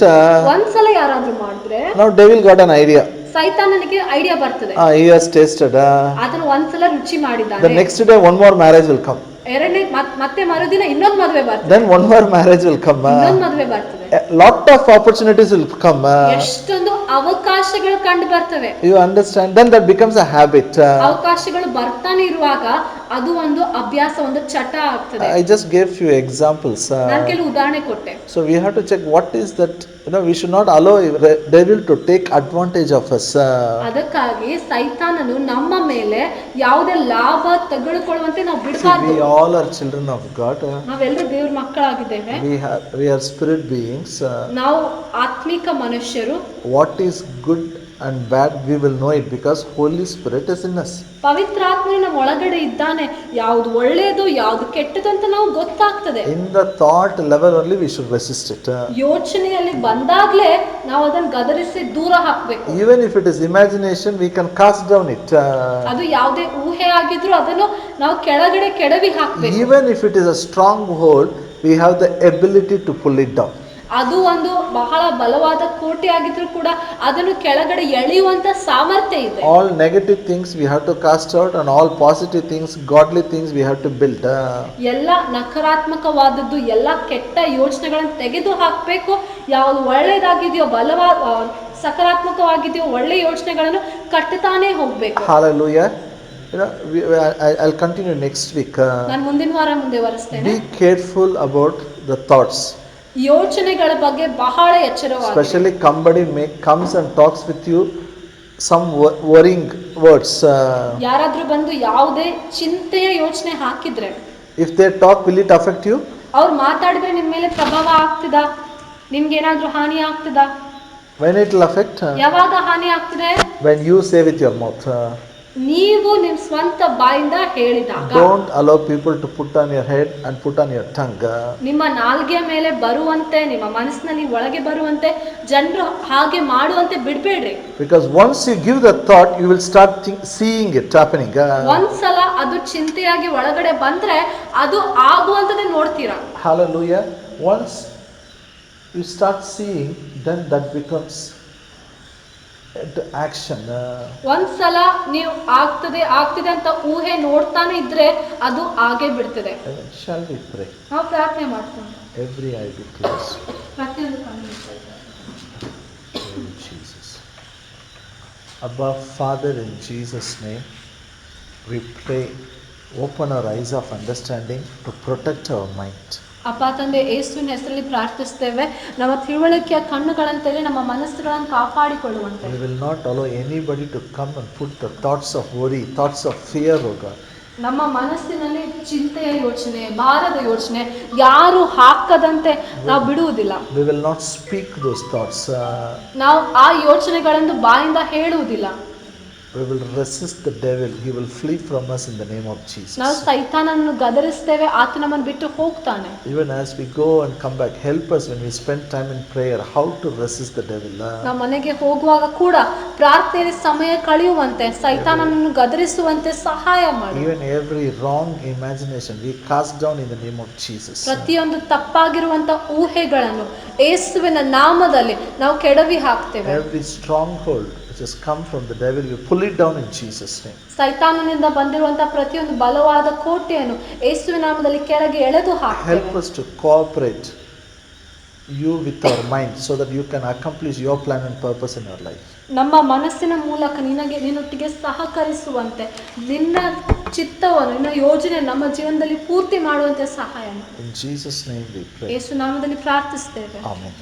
ಒಂದ್ಸಲ ಯಾರಾದ್ರೂ ಮಾಡಿದ್ರೆ, now devil got an idea. ಸೈತಾನನಿಗೆ ಐಡಿಯಾ ಬರ್ತದೆ, he has tasted. ಆತನು ಒಂದ್ಸಲ ರುಚಿ The ಮಾಡಿದ್ದಾನೆ, next day one more marriage will come. ಎರಡನೇ ಮತ್ತೆ ಮರುದಿನ ಇನ್ನೊಂದು ಮದುವೆ ಬರ್ತದೆ, Then one more marriage will come. ಇನ್ನೊಂದು ಮದುವೆ ಬರ್ತದೆ, A lot of opportunities will come. ಎಷ್ಟೊಂದು ಅವಕಾಶಗಳು ಕಂಡು ಬರ್ತವೆ. You understand? Then that becomes a habit. ಅವಕಾಶಗಳು ಬರ್ತಾನೆ ಇರುವಾಗ ಅದು ಒಂದು ಅಭ್ಯಾಸ, ಒಂದು ಚಟ ಆಗ್ತದೆ. I just gave few examples. ನಾನು ಕೆಲವು ಉದಾಹರಣೆ ಕೊಟ್ಟೆ. So we have to check what is that. We should not allow devil to take advantage of us. ಅದಕ್ಕಾಗಿ ಸೈತಾನನು ನಮ್ಮ ಮೇಲೆ ಯಾವುದೇ ಲಾಭ ತೆಗೆದುಕೊಳ್ಳುವಂತೆ ನಾವು ಬಿಡಬಾರದು. We all are children of God. ನಾವೆಲ್ಲರೂ ದೇವರ ಮಕ್ಕಳಾಗಿದ್ದೇವೆ. We are spirit beings. ನಾವು ಆತ್ಮಿಕ ಮನುಷ್ಯರು. What is good and bad we will know it because Holy Spirit is in us. ಪವಿತ್ರಾತ್ಮನು ನಮ್ಮ ಒಳಗಡೆ ಇದ್ದಾನೆ. ಯಾವುದು ಒಳ್ಳೆಯದು ಯಾವುದು ಕೆಟ್ಟದು ಅಂತ ನಾವು ಗೊತ್ತಾಗ್ತದೆ. In the thought level only we should resist it. ಯೋಚನೆಯಲ್ಲಿ ಬಂದಾಗ್ಲೇ ನಾವು ಅದನ್ನು ಗದರಿಸಿ ದೂರ ಹಾಕಬೇಕು. Even if it is imagination we can cast down it. ಅದು ಯಾವುದೇ ಊಹೆ ಆಗಿದ್ರು ಅದನ್ನು ನಾವು ಕೆಳಗಡೆ ಕೆಡವಿ ಹಾಕಬೇಕು. Even if it is a stronghold we have the ability to pull it down. ಅದು ಒಂದು ಬಹಳ ಬಲವಾದ ಕೋಟೆ ಆಗಿದ್ರು ಕೂಡ ಅದನ್ನು ಕೆಳಗಡೆ ಎಳೆಯುವಂತ ಸಾಮರ್ಥ್ಯ ಇದೆ. All negative things we have to cast out and all positive things, godly things we have to build. ಎಲ್ಲ ನಕಾರಾತ್ಮಕವಾದದ್ದು, ಎಲ್ಲ ಕೆಟ್ಟ ಯೋಚನೆಗಳನ್ನು ತೆಗೆದು ಹಾಕಬೇಕು. ಯಾವುದು ಒಳ್ಳೆಯದಾಗಿದೆಯೋ, ಬಲವಾದ ಸಕಾರಾತ್ಮಕವಾಗಿದೆಯೋ ಒಳ್ಳೆ ಯೋಚನೆಗಳನ್ನು ಕಟ್ಟುತ್ತಾನೆ ಹೋಗ್ಬೇಕು. Hallelujah. I'll continue next week. ನಾನು ಮುಂದಿನ ವಾರ ಮುಂದುವರಿಸ್ತೇನೆ. Be careful about the thoughts. ಯೋಚನೆಗಳ ಬಗ್ಗೆ ಬಹಳ ಎಚ್ಚರವಾಗಿ. Especially somebody comes and talks with you some worrying words. ಯಾರಾದ್ರೂ ಬಂದು ಯಾವುದೇ ಚಿಂತೆಯ ಯೋಚನೆ ಹಾಕಿದ್ರೆ, if they talk, will it affect you? ಅವ್ರು ಮಾತಾಡಿದ್ರೆ ನಿಮ್ಮ ಮೇಲೆ ಪ್ರಭಾವ ಆಗ್ತದಾ? ನಿಮ್ಗೆ ಏನಾದ್ರೂ ಹಾನಿ ಆಗ್ತದಾ? When it will affect? ಯಾವಾಗ ಹಾನಿ ಆಗ್ತದೆ? When you say with your mouth. ನೀವು ನಿಮ್ಮ ಸ್ವಂತ ಬಾಯಿಂದ ಹೇಳಿದಾಗ. Don't allow people to put on your head and put on your tongue. ನಿಮ್ಮ ನಾಲ್ಗೆಯ ಮೇಲೆ ಬರುವಂತೆ, ನಿಮ್ಮ ಮನಸ್ಸಿನಲ್ಲಿ ಒಳಗೆ ಬರುವಂತೆ ಜನರು ಹಾಗೆ ಮಾಡುವಂತೆ ಬಿಡಬೇಡ್ರಿ. Because once you give the thought, you will start seeing it happening. ಒಂದ್ಸಲ ಅದು ಚಿಂತೆಯಾಗಿ ಒಳಗಡೆ ಬಂದ್ರೆ ಅದು ಆಗುವಂತದೇ ನೋಡ್ತೀರಾ. Hallelujah. Once you start seeing, then that becomes action. ಒಂದ್ಸಲ ನೀವು ಆಗ್ತದೆ ಅಂತ ಊಹೆ ನೋಡ್ತಾನೆ ಇದ್ರೆ ಅದು ಆಗೇ ಬಿಡ್ತದೆ. Shall we pray? ನಾವು ಪ್ರಾರ್ಥನೆ ಮಾಡ್ತೀವಿ. Every eye be closed. ಪ್ರತಿಯೊಂದು ಕಣ್ಣು ಮುಚ್ಚಿ. In Jesus. Abba, Father, in Jesus' name, we pray, open our eyes of understanding to protect our mind. ಅಪ್ಪ ತಂದೆ, ಯೇಸುವಿನ ಹೆಸರಲ್ಲಿ ಪ್ರಾರ್ಥಿಸ್ತೇವೆ, ನಮ್ಮ ತಿಳುವಳಿಕೆಯ ಕಣ್ಣುಗಳಂತೆಯೇ ನಮ್ಮ ಮನಸ್ಸುಗಳನ್ನು ಕಾಪಾಡಿಕೊಳ್ಳುವಂತೆ. We will not allow anybody to come and put the thoughts of worry, thoughts of fear, O God. ನಮ್ಮ ಮನಸ್ಸಿನಲ್ಲಿ ಚಿಂತೆಯ ಯೋಚನೆ, ಭಾರದ ಯೋಚನೆ ಯಾರು ಹಾಕದಂತೆ ನಾವು ಬಿಡುವುದಿಲ್ಲ. We will not speak those thoughts. ನಾವು ಆ ಯೋಚನೆಗಳನ್ನು ಬಾಯಿಂದ ಹೇಳುವುದಿಲ್ಲ. We will resist the devil. He will flee from us in the name of Jesus. ನಾವು ಸೈತಾನನನ್ನು ಗದರಿಸ್ತೇವೆ, ಆತ ನಮ್ಮನ್ನು ಬಿಟ್ಟು ಹೋಗ್ತಾನೆ. Even as we go and come back, help us when we spend time in prayer how to resist the devil. ನಾವು ಮನೆಗೆ ಹೋಗುವಾಗ ಕೂಡ ಪ್ರಾರ್ಥನೆಯಲ್ಲಿ ಸಮಯ ಕಳೆಯುವಂತೆ, ಸೈತಾನನನ್ನು ಗದರಿಸುವಂತೆ ಸಹಾಯ ಮಾಡಿ. Even every wrong imagination we cast down in the name of Jesus. ಪ್ರತಿಯೊಂದು ತಪ್ಪಾಗಿರುವಂತ ಊಹೆಗಳನ್ನು ಯೇಸುವಿನ ನಾಮದಲ್ಲಿ ನಾವು ಕೆಡವಿ ಹಾಕ್ತೇವೆ. Every stronghold which has come from the devil, we pull it down in Jesus' name. ಸೈತಾನನಿಂದ ಬಂದಿರುವಂತಹ ಪ್ರತಿಯೊಂದು ಬಲವಾದ ಕೋಟೆಯನ್ನು ಯೇಸುವಿನ ನಾಮದಲ್ಲಿ ಕೆಳಗೆ ಎಳೆದು ಹಾಕ್ತೇವೆ. Help us to cooperate you with our mind so that you can accomplish your plan and purpose in our life. ನಮ್ಮ ಮನಸ್ಸಿನ ಮೂಲಕ ನಿನ್ನೊಟ್ಟಿಗೆ ಸಹಕರಿಸುವಂತೆ, ನಿನ್ನ ಚಿತ್ತವನ್ನು, ನಿನ್ನ ಯೋಜನೆ ನಮ್ಮ ಜೀವನದಲ್ಲಿ ಪೂರ್ತಿ ಮಾಡುವಂತೆ ಸಹಾಯ ಮಾಡಿ. In Jesus' name we pray. ಯೇಸು ನಾಮದಲ್ಲಿ ಪ್ರಾರ್ಥಿಸ್ತೇವೆ. Amen.